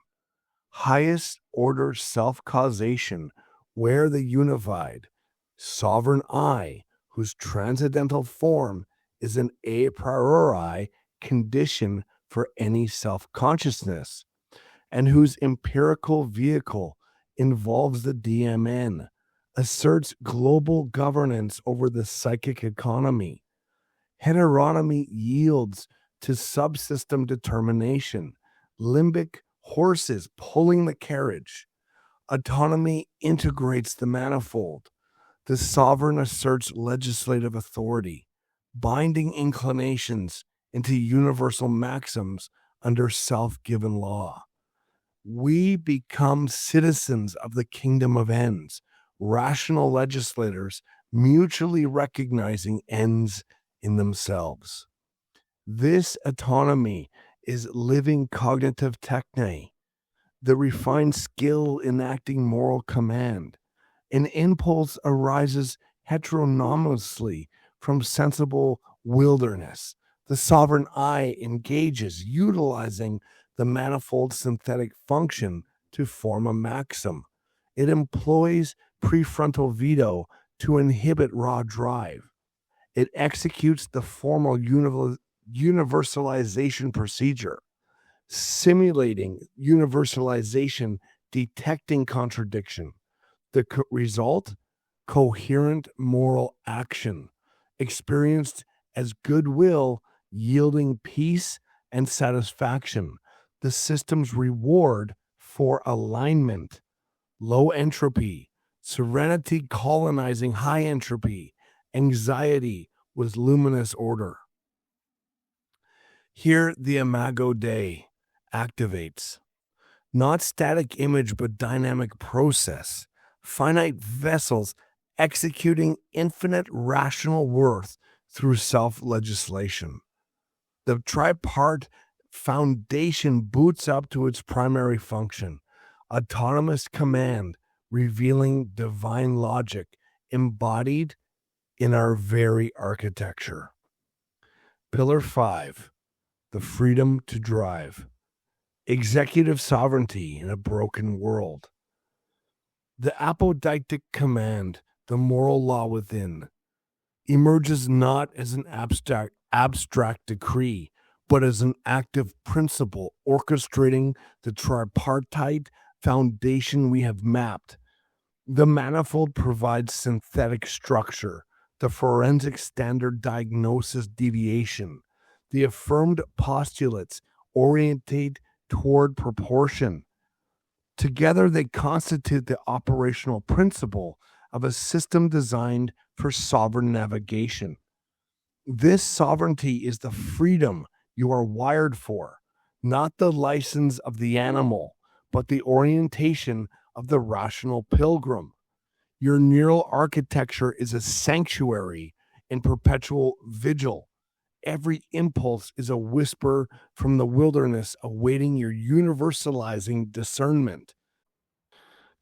Highest order self-causation, where the unified, sovereign I, whose transcendental form is an a priori condition for any self-consciousness, and whose empirical vehicle involves the DMN, asserts global governance over the psychic economy. Heteronomy yields to subsystem determination, limbic horses pulling the carriage. Autonomy integrates the manifold. The sovereign asserts legislative authority, binding inclinations into universal maxims under self-given law. We become citizens of the kingdom of ends, rational legislators mutually recognizing ends in themselves. This autonomy is living cognitive techne, the refined skill enacting moral command. An impulse arises heteronomously from sensible wilderness. The sovereign I engages, utilizing the manifold synthetic function to form a maxim. It employs prefrontal veto to inhibit raw drive. It executes the formal universalization procedure, simulating universalization, detecting contradiction. The result? Coherent moral action, experienced as goodwill, yielding peace and satisfaction. The system's reward for alignment, low entropy, serenity colonizing high entropy, anxiety with luminous order. Here, the Imago Dei activates. Not static image, but dynamic process. Finite vessels executing infinite rational worth through self-legislation. The tripart foundation boots up to its primary function, autonomous command, revealing divine logic embodied in our very architecture. Pillar 5, the freedom to drive. Executive sovereignty in a broken world. The apodictic command, the moral law within, emerges not as an abstract decree, but as an active principle orchestrating the tripartite foundation we have mapped. The manifold provides synthetic structure, the forensic standard diagnosis deviation. The affirmed postulates orientate toward proportion. Together, they constitute the operational principle of a system designed for sovereign navigation. This sovereignty is the freedom you are wired for, not the license of the animal, but the orientation of the rational pilgrim. Your neural architecture is a sanctuary in perpetual vigil. Every impulse is a whisper from the wilderness awaiting your universalizing discernment.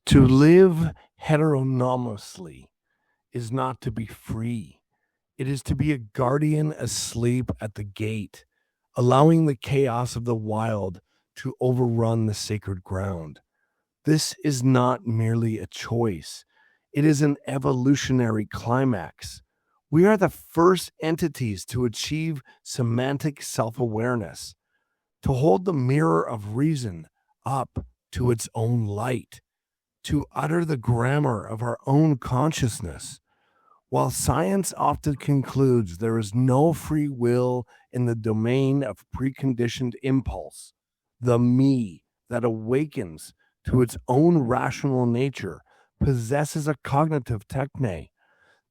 To live heteronomously is not to be free. It is to be a guardian asleep at the gate, allowing the chaos of the wild to overrun the sacred ground. This is not merely a choice, it is an evolutionary climax. We are the first entities to achieve semantic self awareness, to hold the mirror of reason up to its own light, to utter the grammar of our own consciousness. While science often concludes there is no free will in the domain of preconditioned impulse, the me that awakens to its own rational nature possesses a cognitive techne,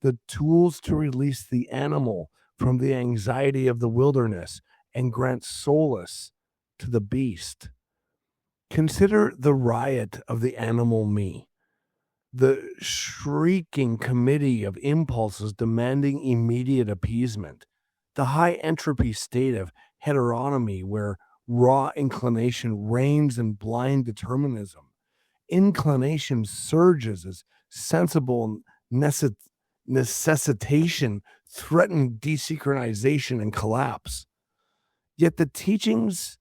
the tools to release the animal from the anxiety of the wilderness and grant solace to the beast. Consider the riot of the animal me, the shrieking committee of impulses demanding immediate appeasement, the high entropy state of heteronomy where raw inclination reigns in blind determinism. Inclination surges as sensible necessitation threaten desynchronization and collapse. Yet the teachings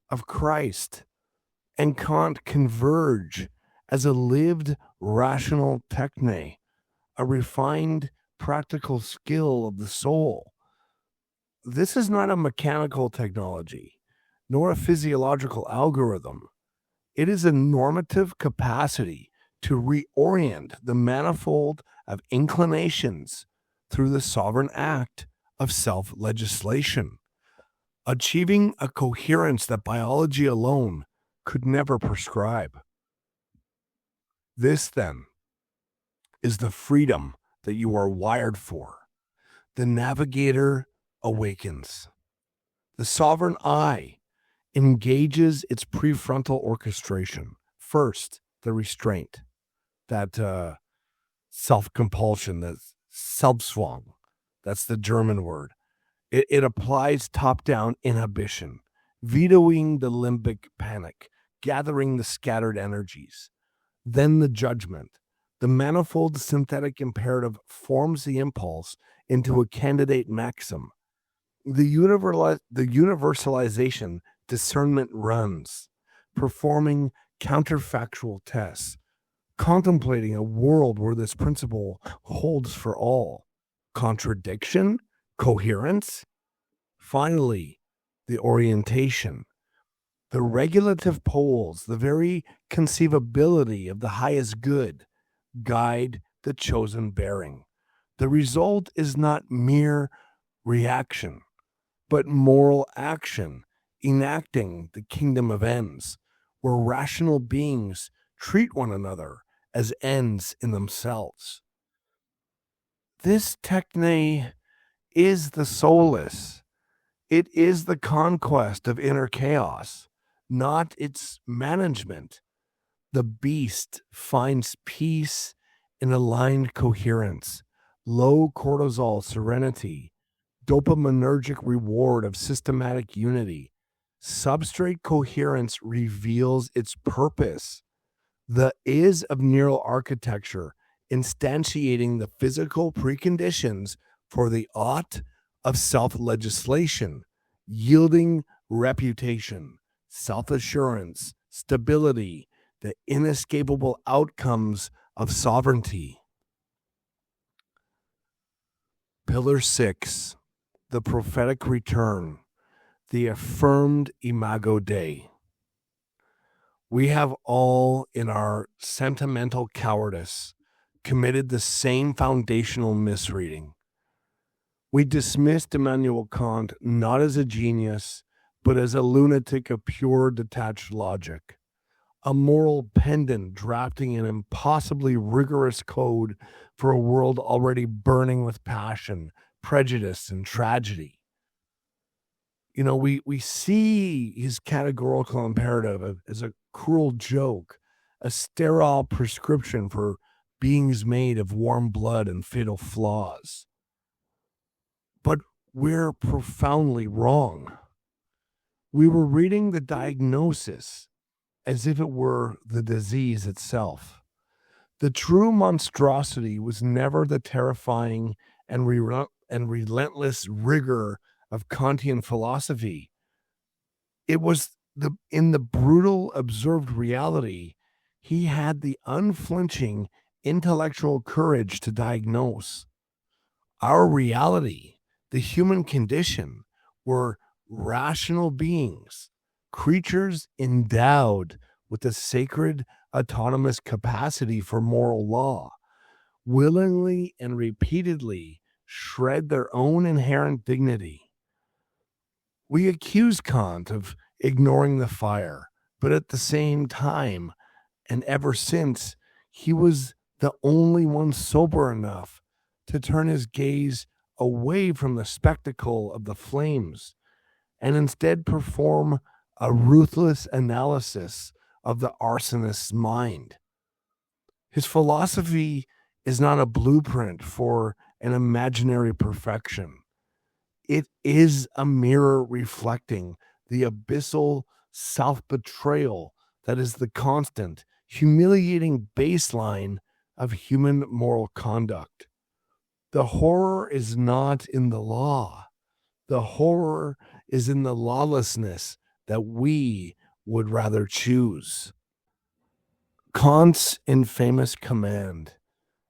of Christ and Kant converge as a lived rational techne, a refined practical skill of the soul. This is not a mechanical technology, nor a physiological algorithm. It is a normative capacity to reorient the manifold of inclinations through the sovereign act of self-legislation, achieving a coherence that biology alone could never prescribe. This, then, is the freedom that you are wired for. The navigator awakens. The sovereign I engages its prefrontal orchestration. First, the restraint, that self-compulsion, that Selbstzwang, that's the German word. It applies top-down inhibition, vetoing the limbic panic, gathering the scattered energies. Then the judgment. The manifold synthetic imperative forms the impulse into a candidate maxim. The universalization discernment runs, performing counterfactual tests, contemplating a world where this principle holds for all. Contradiction, coherence. Finally, the orientation. The regulative poles, the very conceivability of the highest good, guide the chosen bearing. The result is not mere reaction, but moral action, enacting the kingdom of ends, where rational beings treat one another as ends in themselves. This techne is the soulless. It is the conquest of inner chaos, not its management. The beast finds peace in aligned coherence, low cortisol serenity, dopaminergic reward of systematic unity. Substrate coherence reveals its purpose. The is of neural architecture, instantiating the physical preconditions for the ought of self-legislation, yielding reputation, self-assurance, stability, the inescapable outcomes of sovereignty. Pillar 6, the prophetic return, the affirmed Imago Dei. We have all, in our sentimental cowardice, committed the same foundational misreading. We dismissed Immanuel Kant not as a genius, but as a lunatic of pure detached logic, a moral pendant drafting an impossibly rigorous code for a world already burning with passion, prejudice, and tragedy. We see his categorical imperative as a cruel joke, a sterile prescription for beings made of warm blood and fatal flaws. But we're profoundly wrong. We were reading the diagnosis as if it were the disease itself. The true monstrosity was never the terrifying and relentless rigor of Kantian philosophy. It was in the brutal observed reality he had the unflinching intellectual courage to diagnose. Our reality, the human condition, were rational beings, creatures endowed with a sacred autonomous capacity for moral law, willingly and repeatedly shred their own inherent dignity. We accuse Kant of ignoring the fire, but at the same time, and ever since, he was the only one sober enough to turn his gaze away from the spectacle of the flames and instead perform a ruthless analysis of the arsonist's mind. His philosophy is not a blueprint for an imaginary perfection. It is a mirror reflecting the abyssal self-betrayal that is the constant, humiliating baseline of human moral conduct. The horror is not in the law. The horror is in the lawlessness that we would rather choose. Kant's infamous command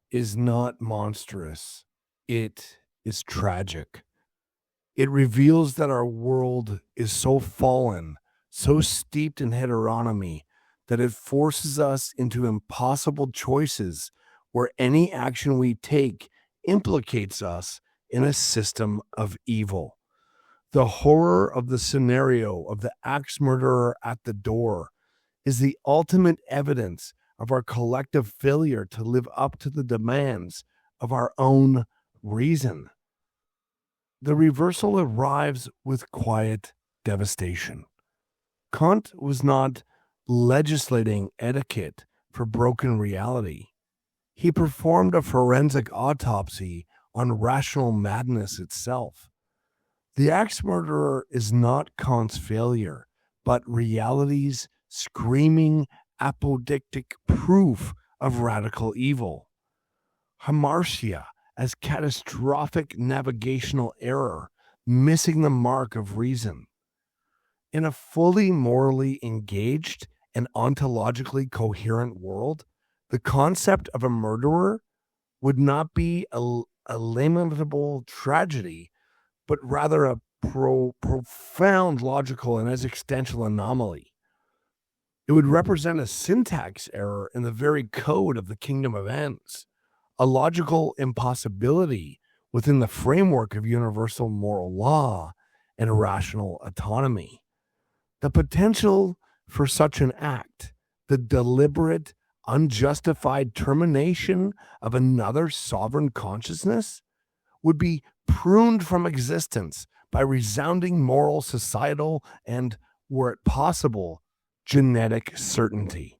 is not monstrous. It is tragic. It reveals that our world is so fallen, so steeped in heteronomy, that it forces us into impossible choices where any action we take implicates us in a system of evil. The horror of the scenario of the axe murderer at the door is the ultimate evidence of our collective failure to live up to the demands of our own reason. The reversal arrives with quiet devastation. Kant was not legislating etiquette for broken reality. He performed a forensic autopsy on rational madness itself. The axe murderer is not Kant's failure, but reality's screaming apodictic proof of radical evil. Hamartia as catastrophic navigational error, missing the mark of reason. In a fully morally engaged and ontologically coherent world, the concept of a murderer would not be a lamentable tragedy, but rather a profound logical and existential anomaly. It would represent a syntax error in the very code of the kingdom of ends, a logical impossibility within the framework of universal moral law and rational autonomy. The potential for such an act, the deliberate, unjustified termination of another sovereign consciousness, would be pruned from existence by resounding moral, societal, and, were it possible, genetic certainty.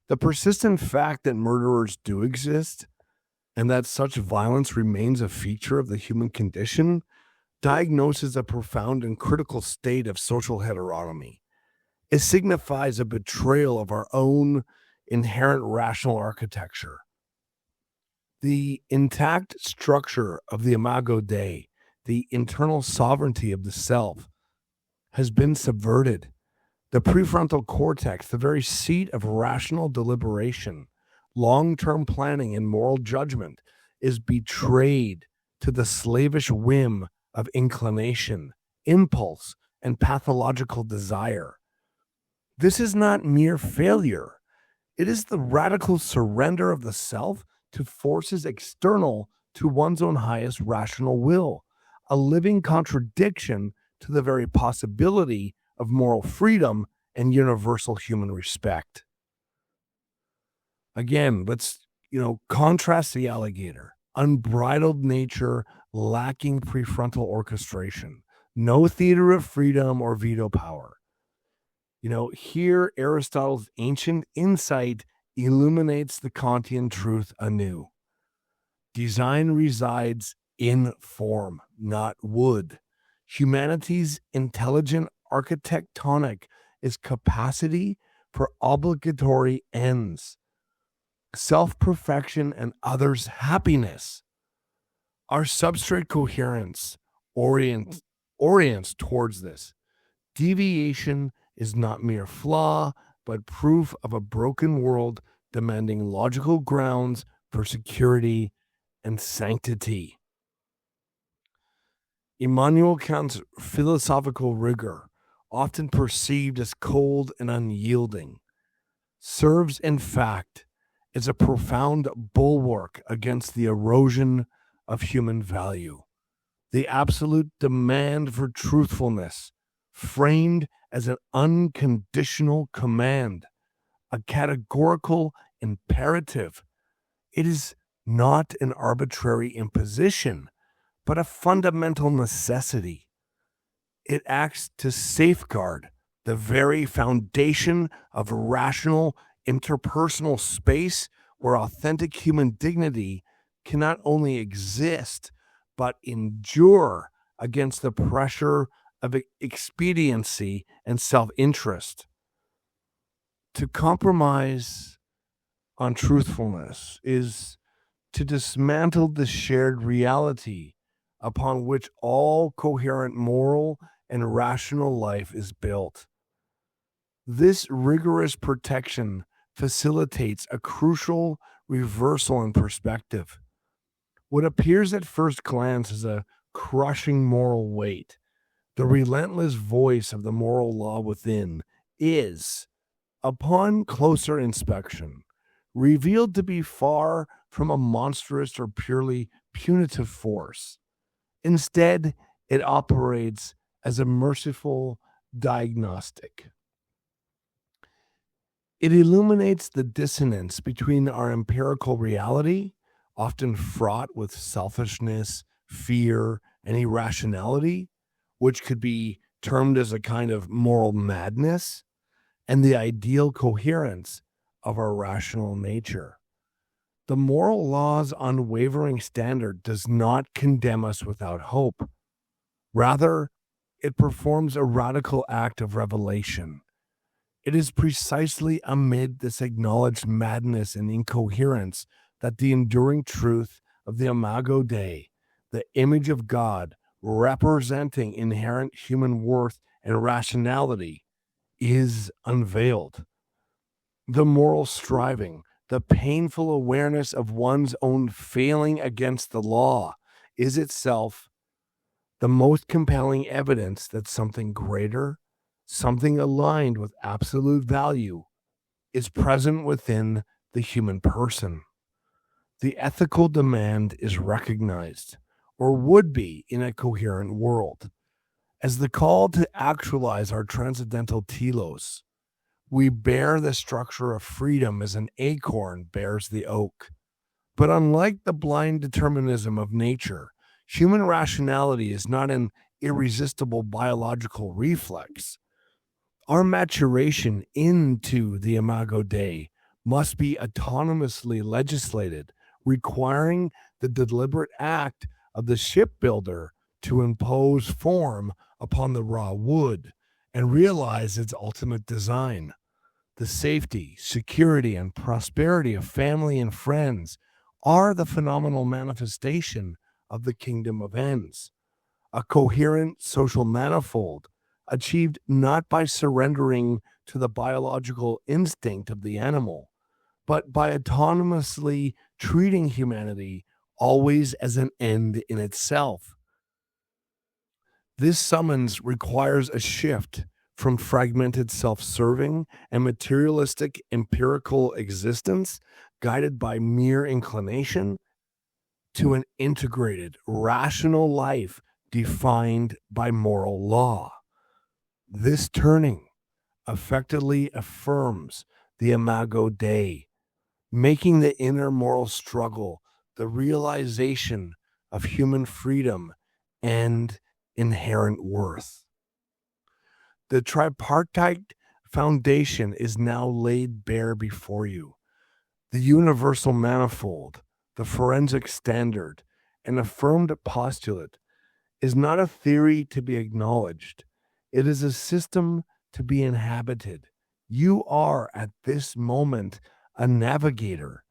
The persistent fact that murderers do exist and that such violence remains a feature of the human condition diagnoses a profound and critical state of social heteronomy. It signifies a betrayal of our own inherent rational architecture. The intact structure of the Imago Dei, the internal sovereignty of the self, has been subverted. The prefrontal cortex, the very seat of rational deliberation, long-term planning, and moral judgment, is betrayed to the slavish whim of inclination, impulse, and pathological desire. This is not mere failure. It is the radical surrender of the self to forces external to one's own highest rational will, a living contradiction to the very possibility of moral freedom and universal human respect. Again, let's, contrast the alligator. unbridled nature lacking prefrontal orchestration, no theater of freedom or veto power. Here Aristotle's ancient insight illuminates the Kantian truth anew. Design resides in form, not wood. Humanity's intelligent architectonic is capacity for obligatory ends, self-perfection and others' happiness. Our substrate coherence orients towards this. Deviation is not mere flaw, but proof of a broken world demanding logical grounds for security and sanctity. Immanuel Kant's philosophical rigor, often perceived as cold and unyielding, serves in fact as a profound bulwark against the erosion of human value. The absolute demand for truthfulness, framed as an unconditional command, a categorical imperative. It is not an arbitrary imposition, but a fundamental necessity. It acts to safeguard the very foundation of rational interpersonal space where authentic human dignity can not only exist, but endure against the pressure of expediency and self-interest. To compromise on truthfulness is to dismantle the shared reality upon which all coherent moral and rational life is built. This rigorous protection facilitates a crucial reversal in perspective. What appears at first glance as a crushing moral weight, the relentless voice of the moral law within, is, upon closer inspection, revealed to be far from a monstrous or purely punitive force. Instead, it operates as a merciful diagnostic. It illuminates the dissonance between our empirical reality, often fraught with selfishness, fear, and irrationality, which could be termed as a kind of moral madness, and the ideal coherence of our rational nature. The moral law's unwavering standard does not condemn us without hope. Rather, it performs a radical act of revelation. It is precisely amid this acknowledged madness and incoherence that the enduring truth of the Imago Dei, the image of God representing inherent human worth and rationality, is unveiled. The moral striving, the painful awareness of one's own failing against the law, is itself the most compelling evidence that something greater, something aligned with absolute value, is present within the human person. The ethical demand is recognized, or would be in a coherent world, as the call to actualize our transcendental telos. We bear the structure of freedom as an acorn bears the oak. But unlike the blind determinism of nature, human rationality is not an irresistible biological reflex. Our maturation into the Imago Dei must be autonomously legislated, requiring the deliberate act of the shipbuilder to impose form upon the raw wood and realize its ultimate design. The safety, security, and prosperity of family and friends are the phenomenal manifestation of the kingdom of ends, a coherent social manifold achieved not by surrendering to the biological instinct of the animal, but by autonomously treating humanity always as an end in itself. This summons requires a shift from fragmented self-serving and materialistic empirical existence guided by mere inclination to an integrated, rational life defined by moral law. This turning effectively affirms the Imago Dei, making the inner moral struggle the realization of human freedom and inherent worth. The tripartite foundation is now laid bare before you. The universal manifold, the forensic standard, an affirmed postulate is not a theory to be acknowledged. It is a system to be inhabited. You are, at this moment, a navigator.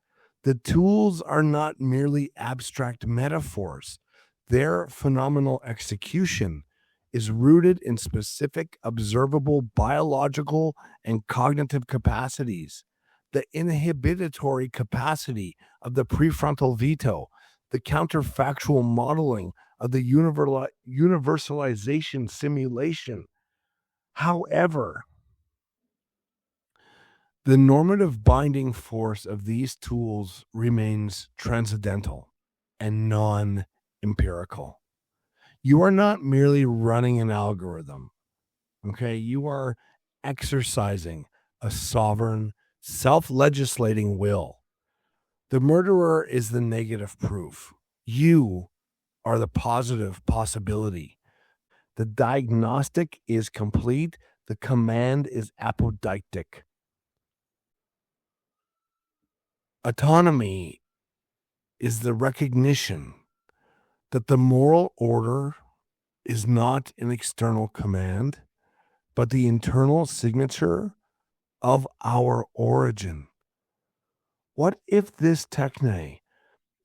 The tools are not merely abstract metaphors. Their phenomenal execution is rooted in specific, observable biological and cognitive capacities. The inhibitory capacity of the prefrontal veto, the counterfactual modeling of the universalization simulation. However, the normative binding force of these tools remains transcendental and non empirical. You are not merely running an algorithm, okay? You are exercising a sovereign, self legislating will. The murderer is the negative proof. You are the positive possibility. The diagnostic is complete. The command is apodictic. Autonomy is the recognition that the moral order is not an external command, but the internal signature of our origin. What if this techne,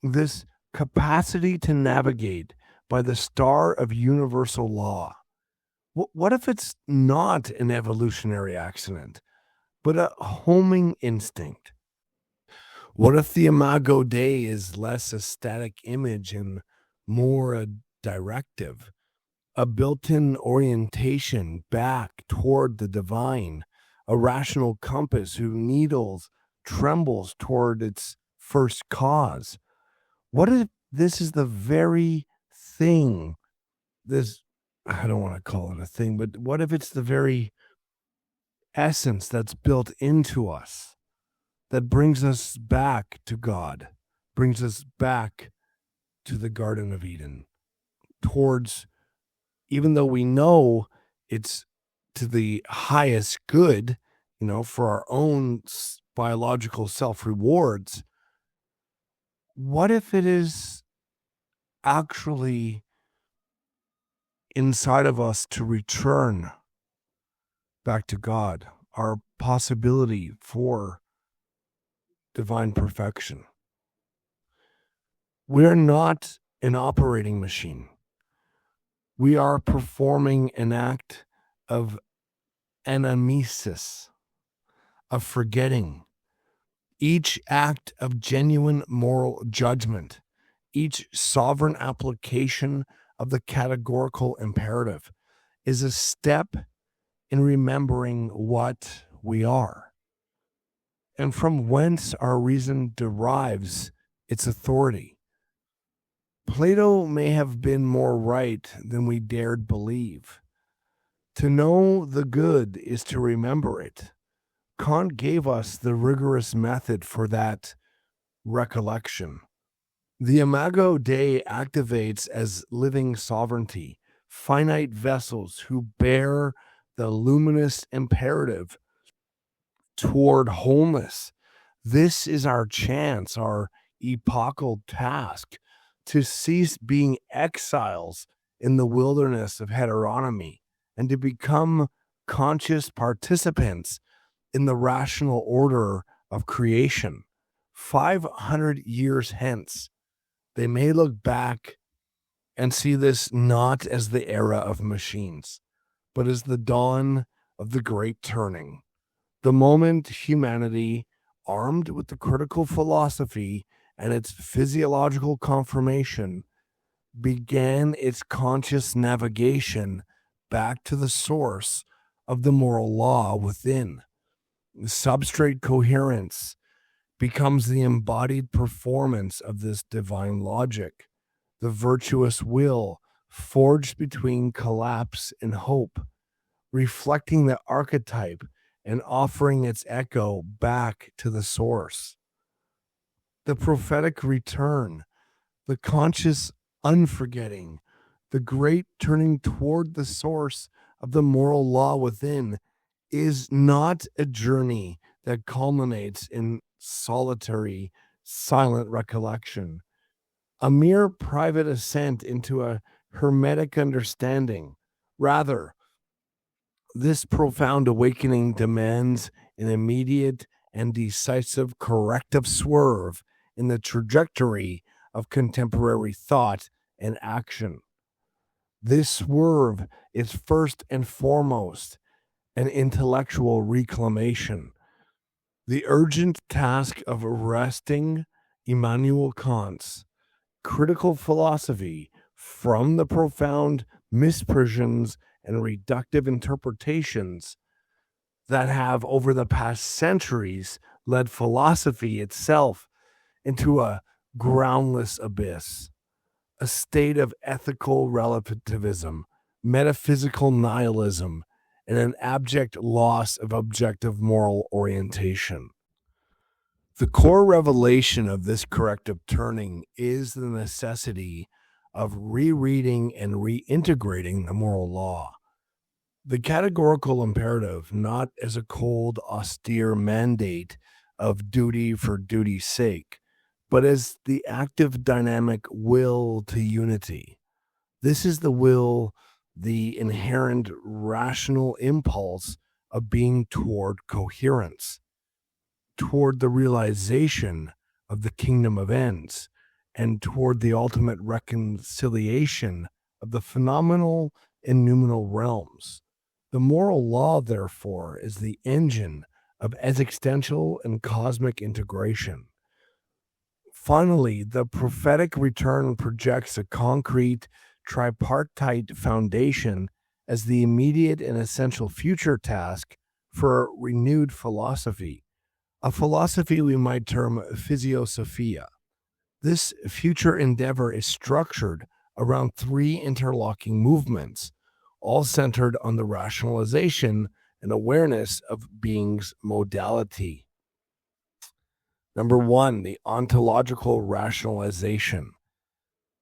this capacity to navigate by the star of universal law, what if it's not an evolutionary accident, but a homing instinct? What if the Imago Dei is less a static image and more a directive, a built-in orientation back toward the divine, a rational compass who trembles toward its first cause? What if this is the very thing, I don't want to call it a thing, but what if it's the very essence that's built into us that brings us back to God, brings us back to the Garden of Eden, towards, even though we know it's to the highest good, for our own biological self-rewards, what if it is actually inside of us to return back to God, our possibility for divine perfection? We're not an operating machine. We are performing an act of anamnesis, of forgetting. Each act of genuine moral judgment, each sovereign application of the categorical imperative is a step in remembering what we are and from whence our reason derives its authority. Plato may have been more right than we dared believe. To know the good is to remember it. Kant gave us the rigorous method for that recollection. The Imago Dei activates as living sovereignty, finite vessels who bear the luminous imperative toward wholeness. This is our chance, our epochal task, to cease being exiles in the wilderness of heteronomy and to become conscious participants in the rational order of creation. 500 years hence, they may look back and see this not as the era of machines, but as the dawn of the great turning, the moment humanity, armed with the critical philosophy and its physiological confirmation, began its conscious navigation back to the source of the moral law within. Substrate coherence becomes the embodied performance of this divine logic, the virtuous will forged between collapse and hope, reflecting the archetype and offering its echo back to the source. the prophetic return, the conscious unforgetting, the great turning toward the source of the moral law within is not a journey that culminates in solitary, silent recollection, a mere private ascent into a hermetic understanding. Rather, this profound awakening demands an immediate and decisive corrective swerve in the trajectory of contemporary thought and action. This swerve is first and foremost an intellectual reclamation. The urgent task of arresting Immanuel Kant's critical philosophy from the profound misprisions and reductive interpretations that have, over the past centuries, led philosophy itself into a groundless abyss, a state of ethical relativism, metaphysical nihilism, and an abject loss of objective moral orientation. The core revelation of this corrective turning is the necessity of rereading and reintegrating the moral law. The categorical imperative, not as a cold, austere mandate of duty for duty's sake, but as the active, dynamic will to unity. This is the will, the inherent rational impulse of being toward coherence, toward the realization of the kingdom of ends, and toward the ultimate reconciliation of the phenomenal and noumenal realms. The moral law, therefore, is the engine of existential and cosmic integration. Finally, the prophetic return projects a concrete, tripartite foundation as the immediate and essential future task for renewed philosophy, a philosophy we might term physiosophia. This future endeavor is structured around three interlocking movements, all centered on the rationalization and awareness of being's modality. Number one, the ontological rationalization,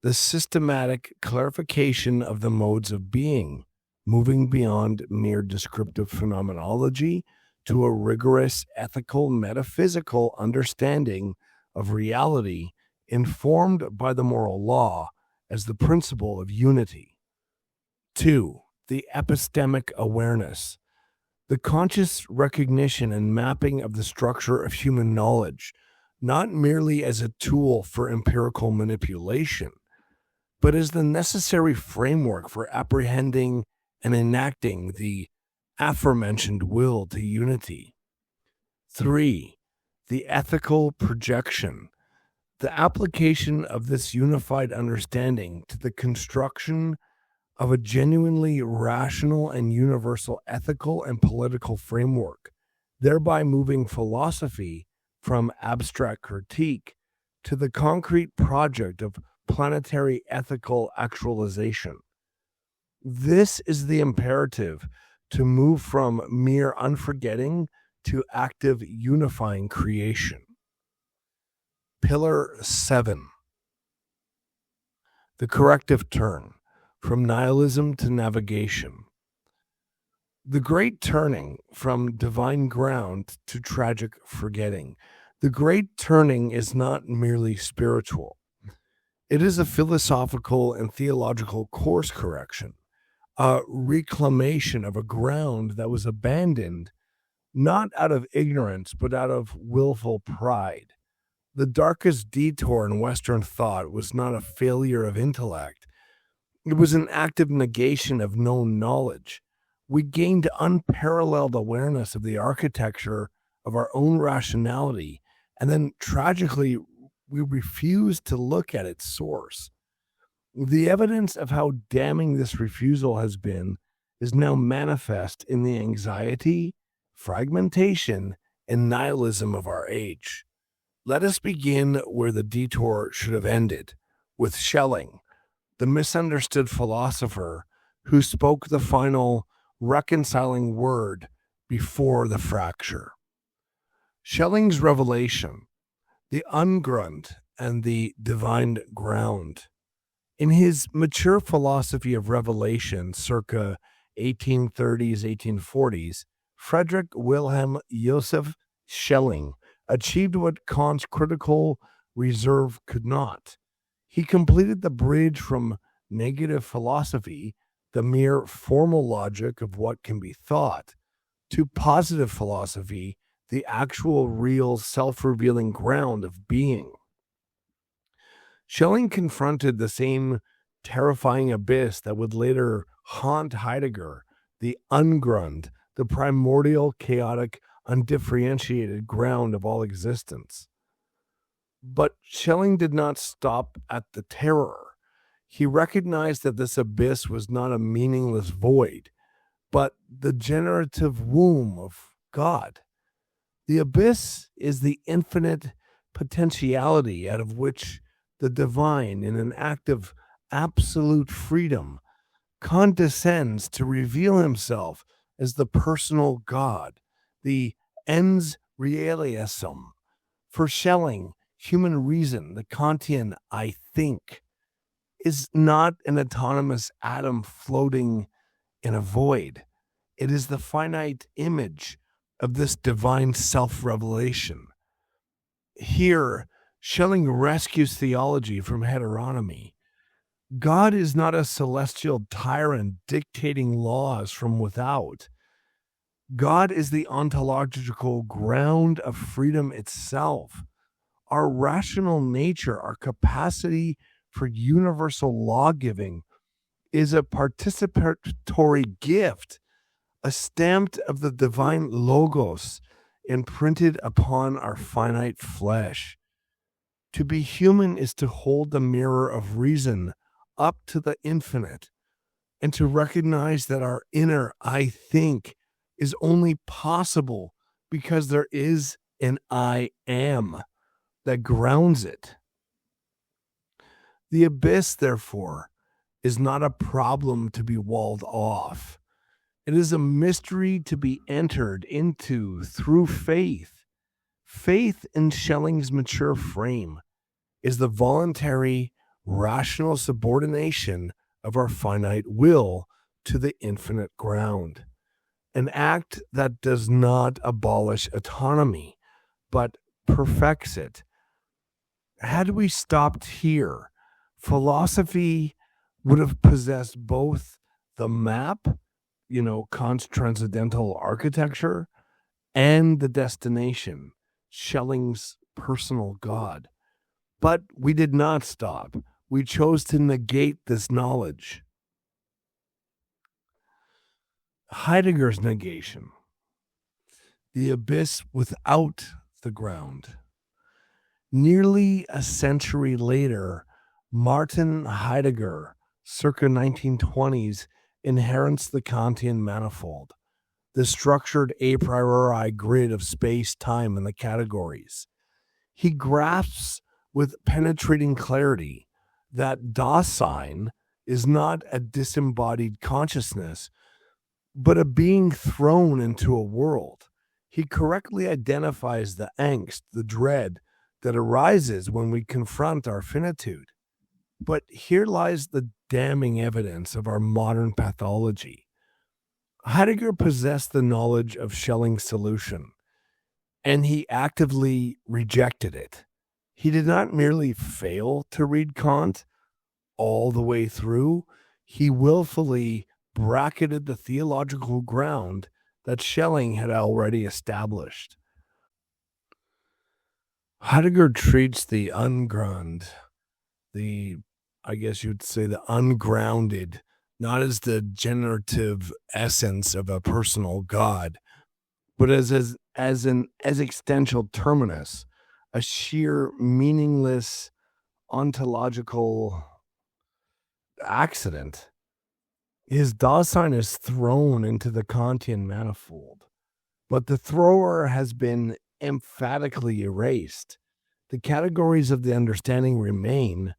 the systematic clarification of the modes of being, moving beyond mere descriptive phenomenology to a rigorous ethical metaphysical understanding of reality informed by the moral law as the principle of unity. 2. The epistemic awareness, the conscious recognition and mapping of the structure of human knowledge, not merely as a tool for empirical manipulation, but as the necessary framework for apprehending and enacting the aforementioned will to unity. 3. The ethical projection, the application of this unified understanding to the construction of a genuinely rational and universal ethical and political framework, thereby moving philosophy from abstract critique to the concrete project of planetary ethical actualization. This is the imperative to move from mere unforgetting to active unifying creation. Pillar 7. The corrective turn, from nihilism to navigation. The great turning from divine ground to tragic forgetting. The great turning is not merely spiritual. It is a philosophical and theological course correction, a reclamation of a ground that was abandoned not out of ignorance, but out of willful pride. The darkest detour in Western thought was not a failure of intellect. It was an active negation of known knowledge. We gained unparalleled awareness of the architecture of our own rationality, and then tragically, we refused to look at its source. The evidence of how damning this refusal has been is now manifest in the anxiety, fragmentation, and nihilism of our age. Let us begin where the detour should have ended, with Schelling, the misunderstood philosopher who spoke the final reconciling word before the fracture. Schelling's revelation, the ungrund and the divine ground. In his mature philosophy of revelation, circa 1830s, 1840s, Friedrich Wilhelm Joseph Schelling achieved what Kant's critical reserve could not. He completed the bridge from negative philosophy, the mere formal logic of what can be thought, to positive philosophy, the actual, real, self-revealing ground of being. Schelling confronted the same terrifying abyss that would later haunt Heidegger, the ungrund, the primordial, chaotic, undifferentiated ground of all existence. But Schelling did not stop at the terror. He recognized that this abyss was not a meaningless void, but the generative womb of God. The abyss is the infinite potentiality out of which the divine, in an act of absolute freedom, condescends to reveal himself as the personal God, the ens realisum. For Schelling, human reason, the Kantian I think, is not an autonomous atom floating in a void. It is the finite image of this divine self-revelation. Here, Schelling rescues theology from heteronomy. God is not a celestial tyrant dictating laws from without. God is the ontological ground of freedom itself. Our rational nature, our capacity for universal law-giving, is a participatory gift, a stamp of the divine logos imprinted upon our finite flesh. To be human is to hold the mirror of reason up to the infinite and to recognize that our inner I think is only possible because there is an I am that grounds it. The abyss, therefore, is not a problem to be walled off. It is a mystery to be entered into through faith. Faith in Schelling's mature frame is the voluntary, rational subordination of our finite will to the infinite ground, an act that does not abolish autonomy, but perfects it. Had we stopped here, philosophy would have possessed both the map, Kant's transcendental architecture, and the destination, Schelling's personal God. But we did not stop. We chose to negate this knowledge. Heidegger's negation, the abyss without the ground. Nearly a century later, Martin Heidegger, circa 1920s, inherits the Kantian manifold, the structured a priori grid of space, time, and the categories. He grasps with penetrating clarity that Dasein is not a disembodied consciousness, but a being thrown into a world. He correctly identifies the angst, the dread that arises when we confront our finitude. But here lies the damning evidence of our modern pathology. Heidegger possessed the knowledge of Schelling's solution, and he actively rejected it. He did not merely fail to read Kant all the way through, he willfully bracketed the theological ground that Schelling had already established. Heidegger treats the ungrund, I guess you'd say the ungrounded, not as the generative essence of a personal God, but as an existential terminus, a sheer meaningless ontological accident. His Dasein is thrown into the Kantian manifold, but the thrower has been emphatically erased. The categories of the understanding remain,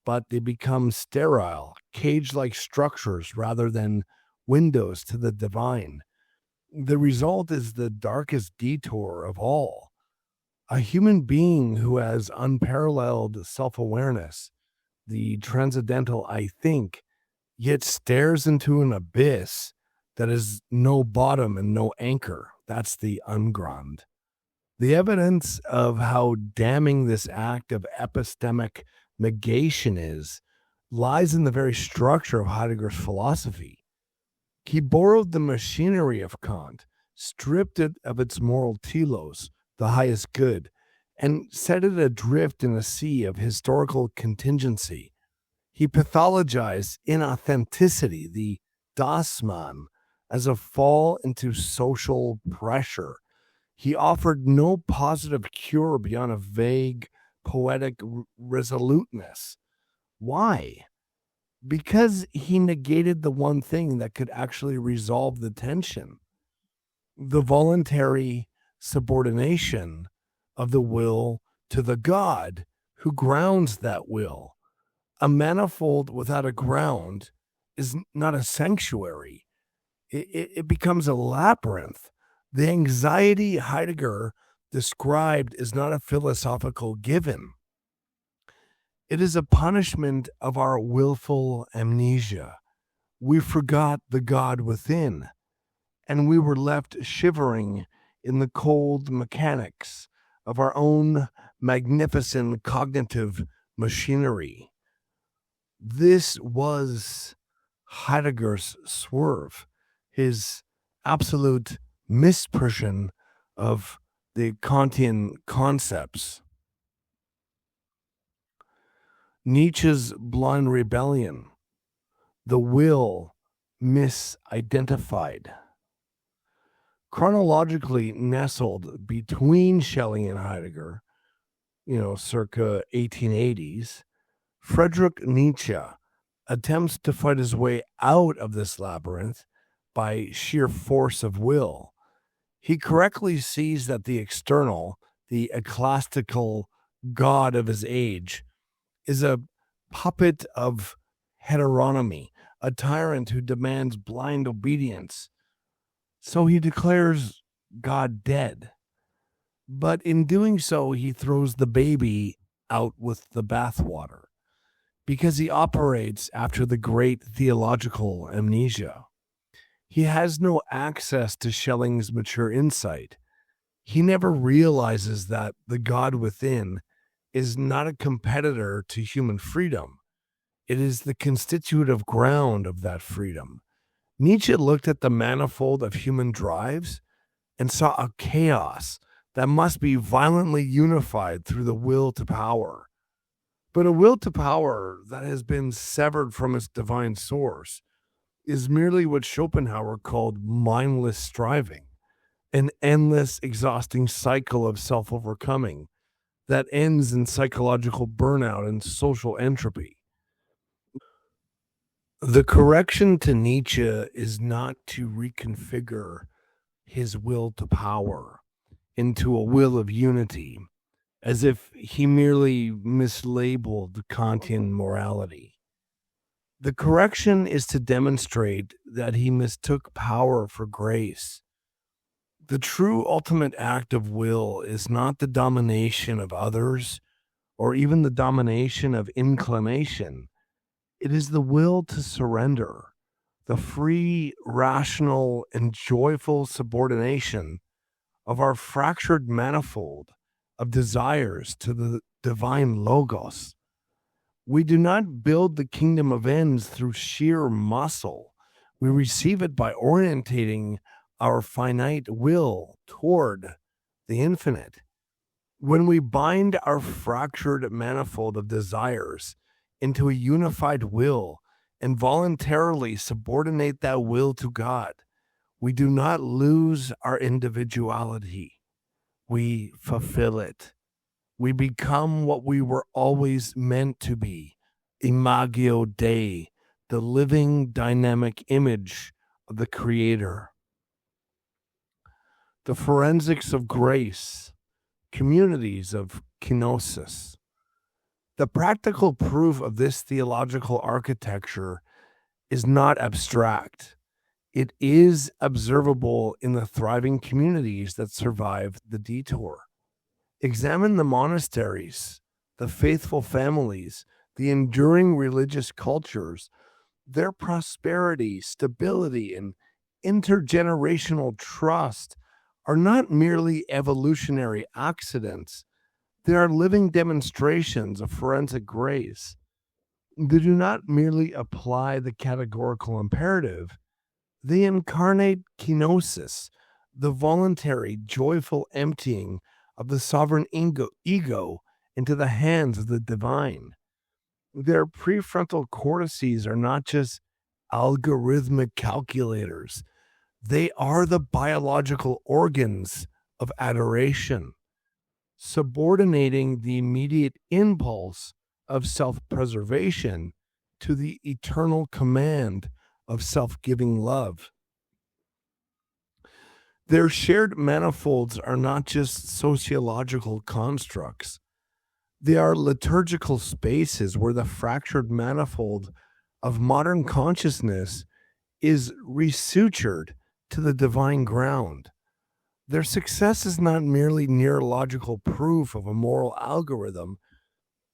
but they become sterile, cage-like structures rather than windows to the divine. The result is the darkest detour of all, A human being who has unparalleled self awareness, the transcendental I think, yet stares into an abyss that is no bottom and no anchor. That's the ungrund. The evidence of how damning this act of epistemic negation is lies in the very structure of Heidegger's philosophy. He borrowed the machinery of Kant, stripped it of its moral telos, the highest good, and set it adrift in a sea of historical contingency. He pathologized inauthenticity, the Das Man, as a fall into social pressure. He offered no positive cure beyond a vague, poetic resoluteness. Why? Because he negated the one thing that could actually resolve the tension, the voluntary subordination of the will to the God who grounds that will. A manifold without a ground is not a sanctuary. It becomes a labyrinth. The anxiety Heidegger described is not a philosophical given. It is a punishment of our willful amnesia. We forgot the God within, and we were left shivering in the cold mechanics of our own magnificent cognitive machinery. This was Heidegger's swerve, his absolute mispersion of the Kantian concepts. Nietzsche's blind rebellion, the will misidentified. Chronologically nestled between Schelling and Heidegger, circa 1880s, Friedrich Nietzsche attempts to fight his way out of this labyrinth by sheer force of will. He correctly sees that the external, the ecclesiastical God of his age, is a puppet of heteronomy, a tyrant who demands blind obedience. So he declares God dead. But in doing so, he throws the baby out with the bathwater because he operates after the great theological amnesia. He has no access to Schelling's mature insight. He never realizes that the God within is not a competitor to human freedom. It is the constitutive ground of that freedom. Nietzsche looked at the manifold of human drives and saw a chaos that must be violently unified through the will to power. But a will to power that has been severed from its divine source is merely what Schopenhauer called mindless striving, an endless, exhausting cycle of self-overcoming that ends in psychological burnout and social entropy. The correction to Nietzsche is not to reconfigure his will to power into a will of unity, as if he merely mislabeled Kantian morality. The correction is to demonstrate that he mistook power for grace. The true ultimate act of will is not the domination of others or even the domination of inclination. It is the will to surrender, the free, rational, and joyful subordination of our fractured manifold of desires to the divine logos. We do not build the kingdom of ends through sheer muscle. We receive it by orientating our finite will toward the infinite. When we bind our fractured manifold of desires into a unified will and voluntarily subordinate that will to God, we do not lose our individuality. We fulfill it. We become what we were always meant to be, Imago Dei, the living dynamic image of the Creator. The forensics of grace, communities of kenosis. The practical proof of this theological architecture is not abstract. It is observable in the thriving communities that survive the detour. Examine the monasteries, the faithful families, the enduring religious cultures. Their prosperity, stability, and intergenerational trust are not merely evolutionary accidents. They are living demonstrations of forensic grace. They do not merely apply the categorical imperative, they incarnate kenosis, the voluntary, joyful emptying of the sovereign ego into the hands of the divine. Their prefrontal cortices are not just algorithmic calculators, they are the biological organs of adoration, subordinating the immediate impulse of self preservation to the eternal command of self giving love. Their shared manifolds are not just sociological constructs, they are liturgical spaces where the fractured manifold of modern consciousness is resutured to the divine ground. Their success is not merely neurological proof of a moral algorithm,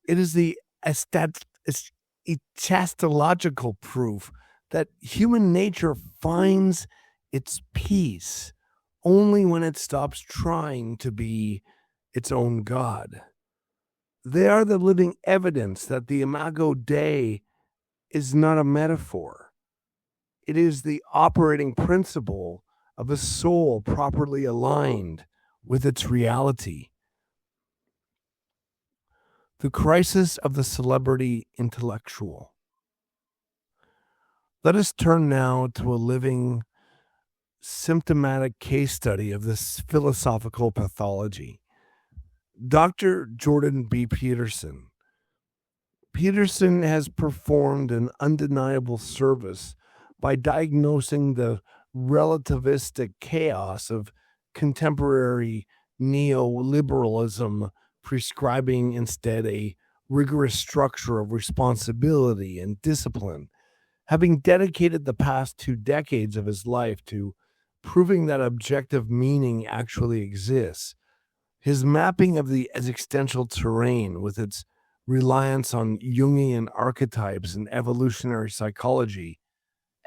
it is the eschatological proof that human nature finds its peace only when it stops trying to be its own God. They are the living evidence that the Imago Dei is not a metaphor. It is the operating principle of a soul properly aligned with its reality. The crisis of the celebrity intellectual. Let us turn now to a living, symptomatic case study of this philosophical pathology. Dr. Jordan B. Peterson. Peterson has performed an undeniable service by diagnosing the relativistic chaos of contemporary neoliberalism, prescribing instead a rigorous structure of responsibility and discipline. Having dedicated the past 2 decades of his life to proving that objective meaning actually exists, his mapping of the existential terrain with its reliance on Jungian archetypes and evolutionary psychology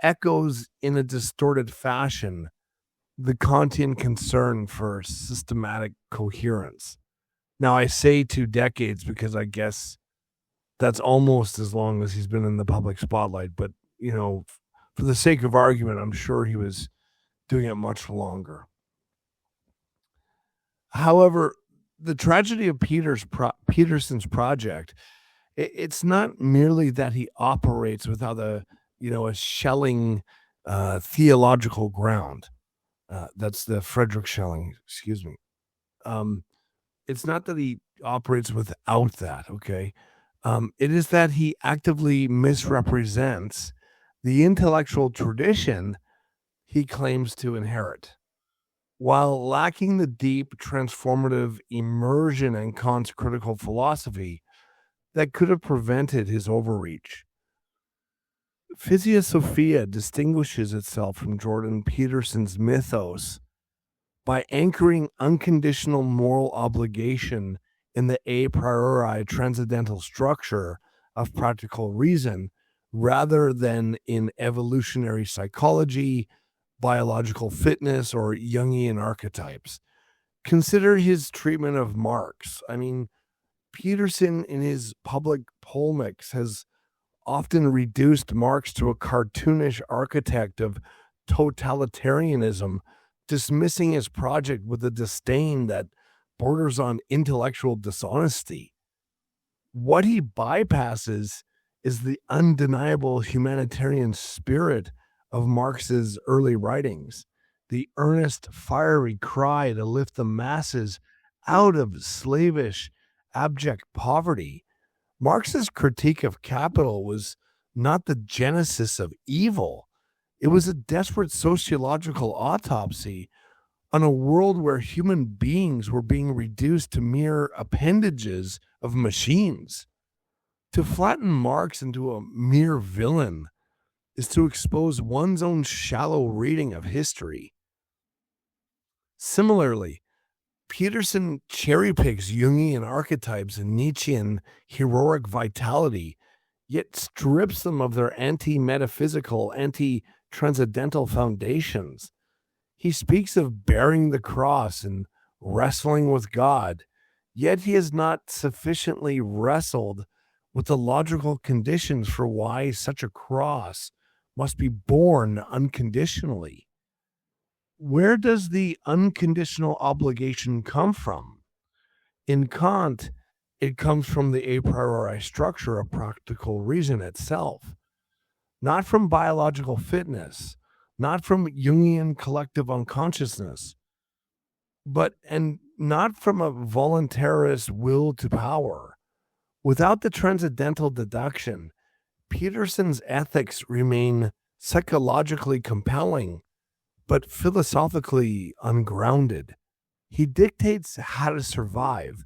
echoes in a distorted fashion the Kantian concern for systematic coherence. Now, I say 2 decades because I guess that's almost as long as he's been in the public spotlight, but, for the sake of argument, I'm sure he was doing it much longer. However, the tragedy of Peterson's project, it's not merely that he operates without a Schelling theological ground. That's the Frederick Schelling, excuse me. It's not that he operates without that, okay? It is that he actively misrepresents the intellectual tradition he claims to inherit, while lacking the deep, transformative immersion in Kant's critical philosophy that could have prevented his overreach. Physiosophia distinguishes itself from Jordan Peterson's mythos by anchoring unconditional moral obligation in the a priori transcendental structure of practical reason rather than in evolutionary psychology, biological fitness, or Jungian archetypes. Consider his treatment of Marx. Peterson, in his public polemics, has often reduced Marx to a cartoonish architect of totalitarianism, dismissing his project with a disdain that borders on intellectual dishonesty. What he bypasses is the undeniable humanitarian spirit of Marx's early writings, the earnest, fiery cry to lift the masses out of slavish, abject poverty. Marx's critique of capital was not the genesis of evil. It was a desperate sociological autopsy on a world where human beings were being reduced to mere appendages of machines. To flatten Marx into a mere villain is to expose one's own shallow reading of history. Similarly, Peterson cherry picks Jungian archetypes and Nietzschean heroic vitality, yet strips them of their anti-metaphysical, anti-transcendental foundations. He speaks of bearing the cross and wrestling with God, yet he has not sufficiently wrestled with the logical conditions for why such a cross must be borne unconditionally. Where does the unconditional obligation come from? In Kant, it comes from the a priori structure of practical reason itself, not from biological fitness, not from Jungian collective unconsciousness, and not from a voluntarist will to power. Without the transcendental deduction, Peterson's ethics remain psychologically compelling, but philosophically ungrounded. He dictates how to survive,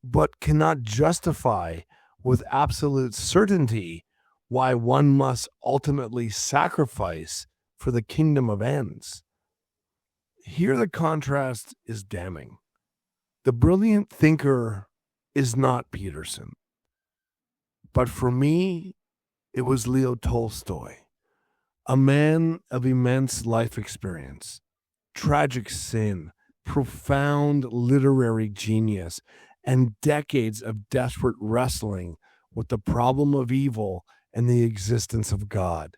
but cannot justify with absolute certainty why one must ultimately sacrifice for the kingdom of ends. Here the contrast is damning. The brilliant thinker is not Peterson, but for me, it was Leo Tolstoy, a man of immense life experience, tragic sin, profound literary genius, and decades of desperate wrestling with the problem of evil and the existence of God.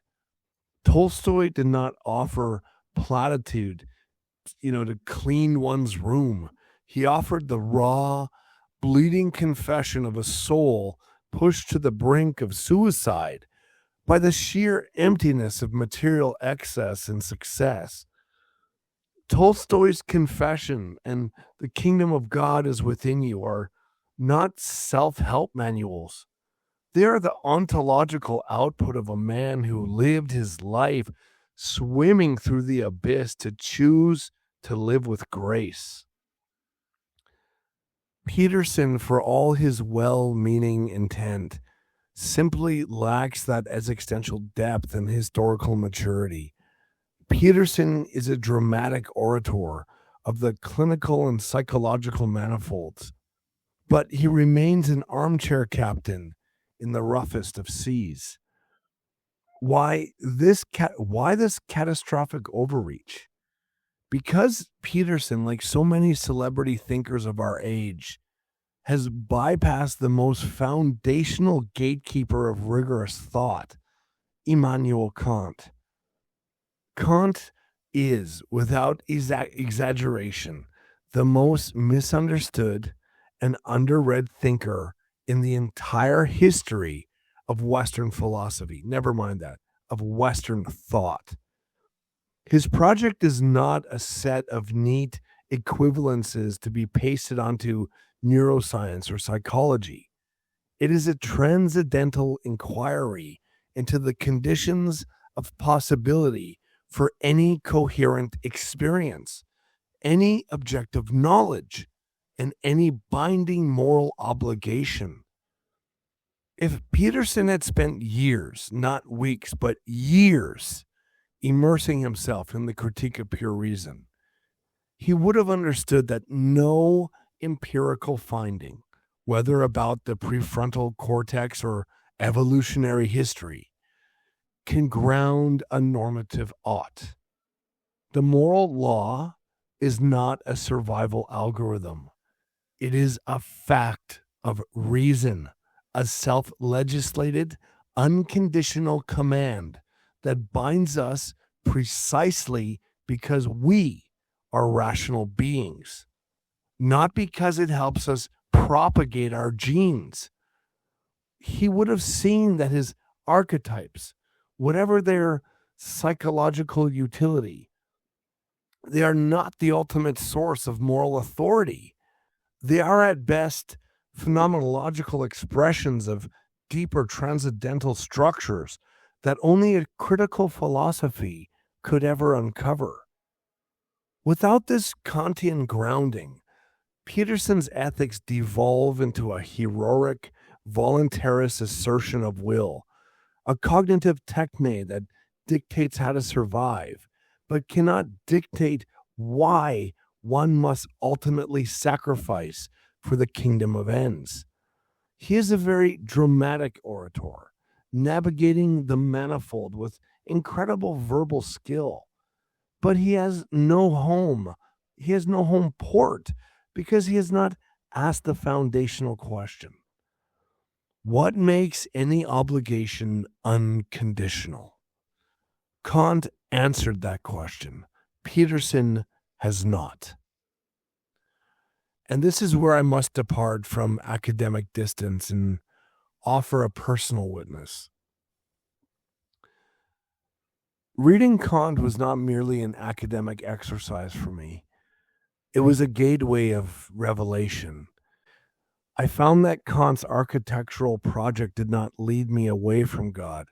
Tolstoy did not offer platitude, to clean one's room. He offered the raw, bleeding confession of a soul pushed to the brink of suicide by the sheer emptiness of material excess and success. Tolstoy's confession and the kingdom of God is within you are not self-help manuals. They are the ontological output of a man who lived his life swimming through the abyss to choose to live with grace. Peterson, for all his well-meaning intent, simply lacks that existential depth and historical maturity. Peterson is a dramatic orator of the clinical and psychological manifolds, but he remains an armchair captain in the roughest of seas. Why this catastrophic overreach? Because Peterson, like so many celebrity thinkers of our age, has bypassed the most foundational gatekeeper of rigorous thought, Immanuel Kant. Kant is, without exaggeration, the most misunderstood and underread thinker in the entire history of Western philosophy. Never mind that, of Western thought. His project is not a set of neat equivalences to be pasted onto neuroscience or psychology. It is a transcendental inquiry into the conditions of possibility for any coherent experience, any objective knowledge, and any binding moral obligation. If Peterson had spent years, not weeks, but years, immersing himself in the critique of pure reason, he would have understood that no empirical finding, whether about the prefrontal cortex or evolutionary history, can ground a normative ought. The moral law is not a survival algorithm. It is a fact of reason, a self-legislated, unconditional command that binds us precisely because we are rational beings, not because it helps us propagate our genes. He would have seen that his archetypes, whatever their psychological utility, they are not the ultimate source of moral authority. They are at best phenomenological expressions of deeper transcendental structures that only a critical philosophy could ever uncover. Without this Kantian grounding, Peterson's ethics devolve into a heroic, voluntarist assertion of will, a cognitive techne that dictates how to survive, but cannot dictate why one must ultimately sacrifice for the kingdom of ends. He is a very dramatic orator, navigating the manifold with incredible verbal skill. But he has no home. He has no home port because he has not asked the foundational question. What makes any obligation unconditional? Kant answered that question. Peterson has not. And this is where I must depart from academic distance and offer a personal witness. Reading Kant was not merely an academic exercise for me. It was a gateway of revelation. I found that Kant's architectural project did not lead me away from God.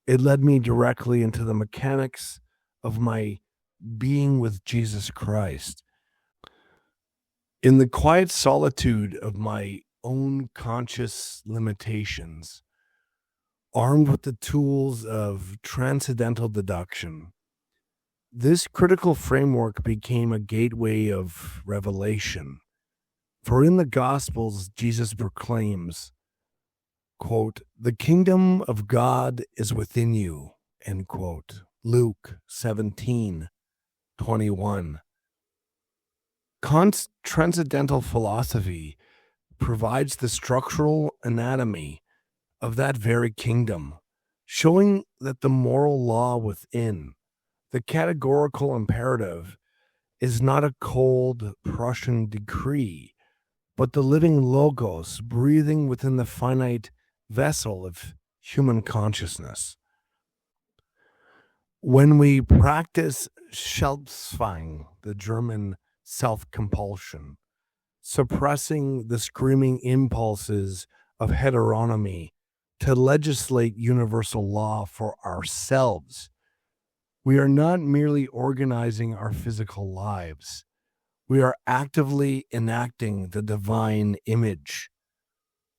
It led me directly into the mechanics of my being with Jesus Christ. In the quiet solitude of my own conscious limitations, armed with the tools of transcendental deduction, this critical framework became a gateway of revelation. For in the Gospels, Jesus proclaims, quote, "The kingdom of God is within you," end quote. Luke 17:21. Kant's transcendental philosophy provides the structural anatomy of that very kingdom, showing that the moral law within, the categorical imperative, is not a cold Prussian decree, but the living logos breathing within the finite vessel of human consciousness. When we practice Selbstzwang, the German self-compulsion, suppressing the screaming impulses of heteronomy to legislate universal law for ourselves, we are not merely organizing our physical lives. We are actively enacting the divine image.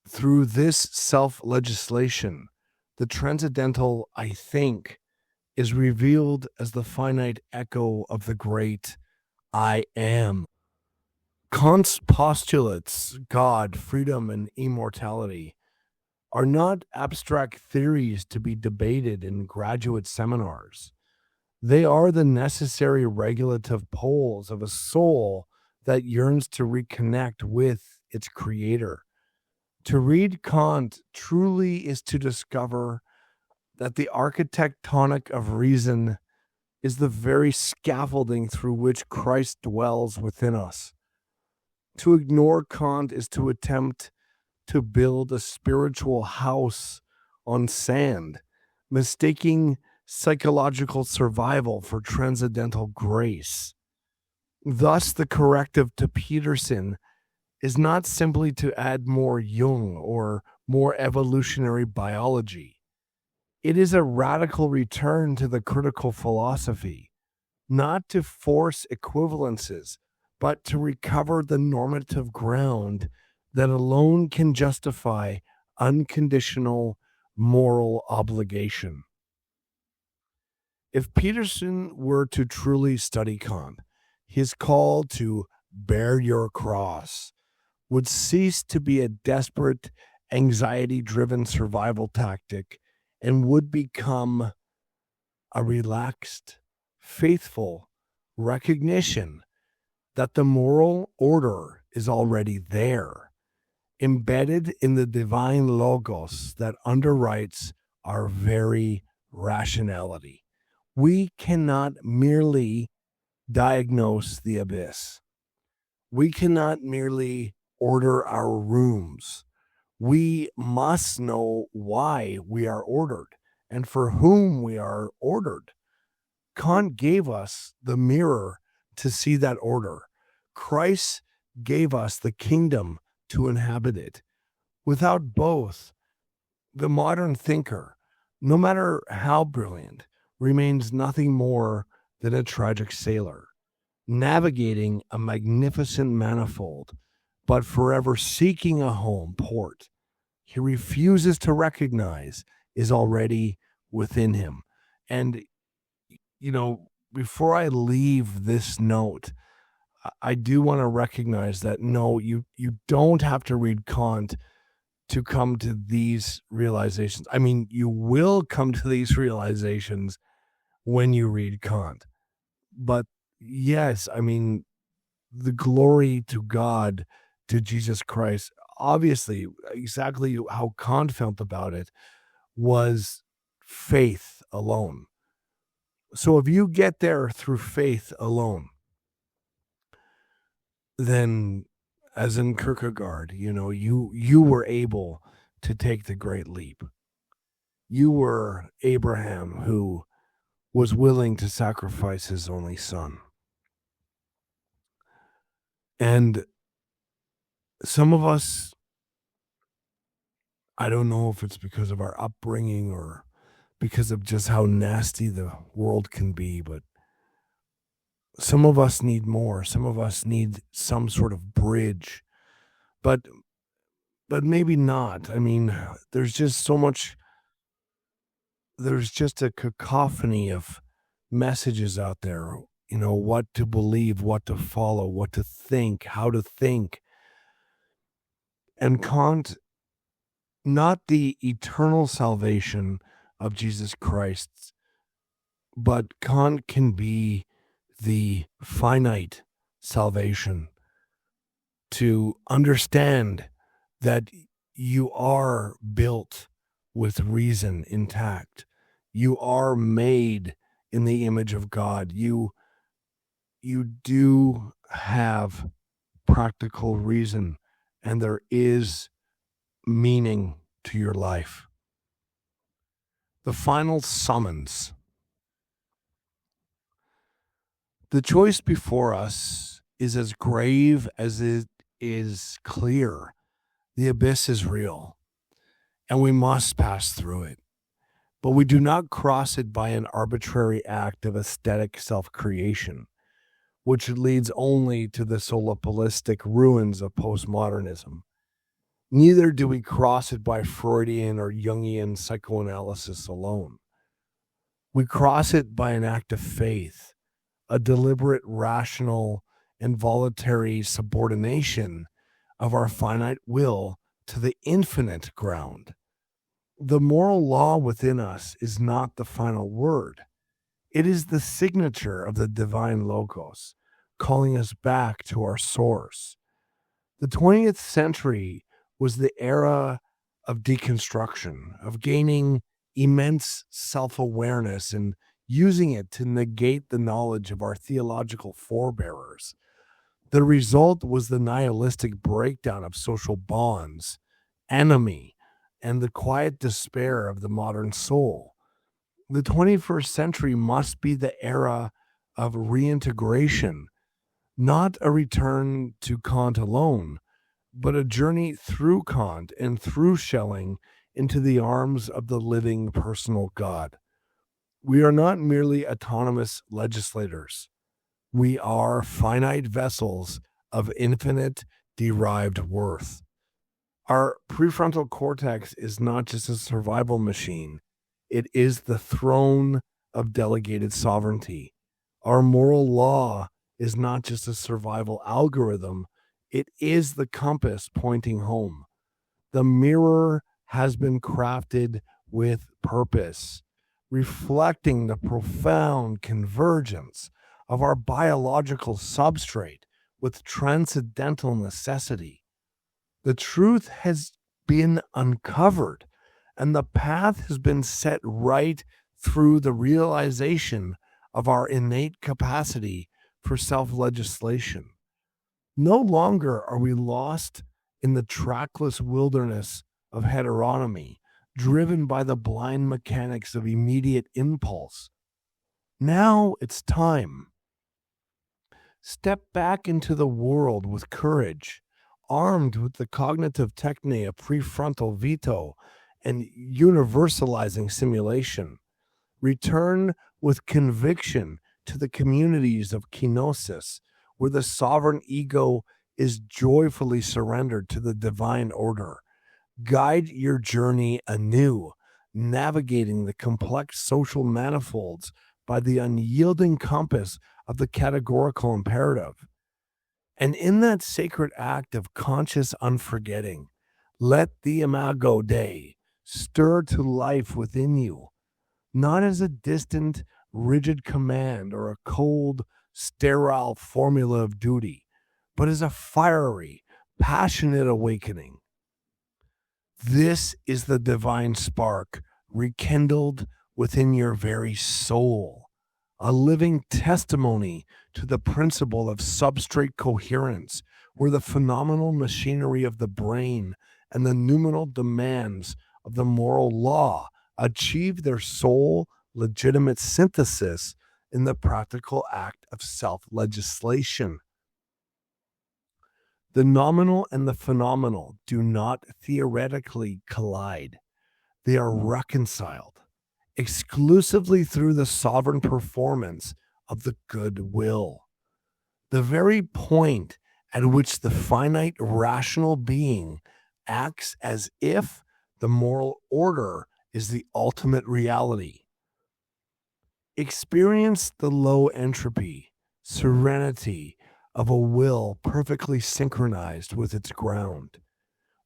Through this self-legislation, the transcendental I think is revealed as the finite echo of the great I am. Kant's postulates, God, freedom, and immortality, are not abstract theories to be debated in graduate seminars. They are the necessary regulative poles of a soul that yearns to reconnect with its creator. To read Kant truly is to discover that the architectonic of reason is the very scaffolding through which Christ dwells within us. To ignore Kant is to attempt to build a spiritual house on sand, mistaking psychological survival for transcendental grace. Thus, the corrective to Peterson is not simply to add more Jung or more evolutionary biology. It is a radical return to the critical philosophy, not to force equivalences, but to recover the normative ground that alone can justify unconditional moral obligation. If Peterson were to truly study Kant, his call to bear your cross would cease to be a desperate, anxiety-driven survival tactic and would become a relaxed, faithful recognition that the moral order is already there, embedded in the divine logos that underwrites our very rationality. We cannot merely diagnose the abyss. We cannot merely order our rooms. We must know why we are ordered and for whom we are ordered. Kant gave us the mirror to see that order. Christ gave us the kingdom to inhabit it. Without both, the modern thinker, no matter how brilliant, remains nothing more than a tragic sailor, navigating a magnificent manifold, but forever seeking a home port he refuses to recognize is already within him. And, before I leave this note, I do want to recognize that no, you don't have to read Kant to come to these realizations. I mean, you will come to these realizations when you read Kant. But yes, I mean, the glory to God, to Jesus Christ, obviously, exactly how Kant felt about it was faith alone. So if you get there through faith alone, then as in Kierkegaard, you were able to take the great leap. You were Abraham who was willing to sacrifice his only son. And some of us, I don't know if it's because of our upbringing or because of just how nasty the world can be, but some of us need more. Some of us need some sort of bridge, but maybe not. I mean, there's just so much. There's just a cacophony of messages out there. What to believe, what to follow, what to think, how to think, and Kant, not the eternal salvation of Jesus Christ, but Kant can be the finite salvation, to understand that you are built with reason intact. You are made in the image of God. You do have practical reason, and there is meaning to your life. The final summons. The choice before us is as grave as it is clear. The abyss is real, and we must pass through it. But we do not cross it by an arbitrary act of aesthetic self-creation, which leads only to the solipolistic ruins of postmodernism. Neither do we cross it by Freudian or Jungian psychoanalysis alone. We cross it by an act of faith, a deliberate, rational, and voluntary subordination of our finite will to the infinite ground. The moral law within us is not the final word. It is the signature of the divine logos, calling us back to our source. The 20th century was the era of deconstruction, of gaining immense self-awareness and using it to negate the knowledge of our theological forebearers. The result was the nihilistic breakdown of social bonds, enemy, and the quiet despair of the modern soul. The 21st century must be the era of reintegration, not a return to Kant alone, but a journey through Kant and through Schelling into the arms of the living personal God. We are not merely autonomous legislators. We are finite vessels of infinite derived worth. Our prefrontal cortex is not just a survival machine. It is the throne of delegated sovereignty. Our moral law is not just a survival algorithm. It is the compass pointing home. The mirror has been crafted with purpose, reflecting the profound convergence of our biological substrate with transcendental necessity. The truth has been uncovered, and the path has been set right through the realization of our innate capacity for self-legislation. No longer are we lost in the trackless wilderness of heteronomy, driven by the blind mechanics of immediate impulse. Now it's time. Step back into the world with courage, armed with the cognitive technique of prefrontal veto and universalizing simulation. Return with conviction to the communities of kenosis, where the sovereign ego is joyfully surrendered to the divine order. Guide your journey anew, navigating the complex social manifolds by the unyielding compass of the categorical imperative. And in that sacred act of conscious unforgetting, let the Imago Dei stir to life within you, not as a distant, rigid command or a cold, sterile formula of duty, but as a fiery, passionate awakening. This is the divine spark rekindled within your very soul, a living testimony to the principle of substrate coherence, where the phenomenal machinery of the brain and the noumenal demands of the moral law achieve their sole legitimate synthesis in the practical act of self-legislation. The nominal and the phenomenal do not theoretically collide. They are reconciled exclusively through the sovereign performance of the good will. The very point at which the finite rational being acts as if the moral order is the ultimate reality. Experience the low entropy, serenity of a will perfectly synchronized with its ground,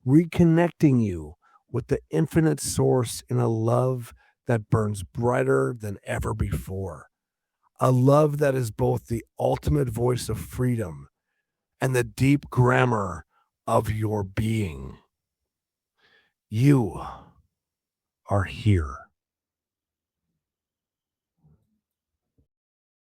reconnecting you with the infinite source in a love that burns brighter than ever before, a love that is both the ultimate voice of freedom and the deep grammar of your being. You are here.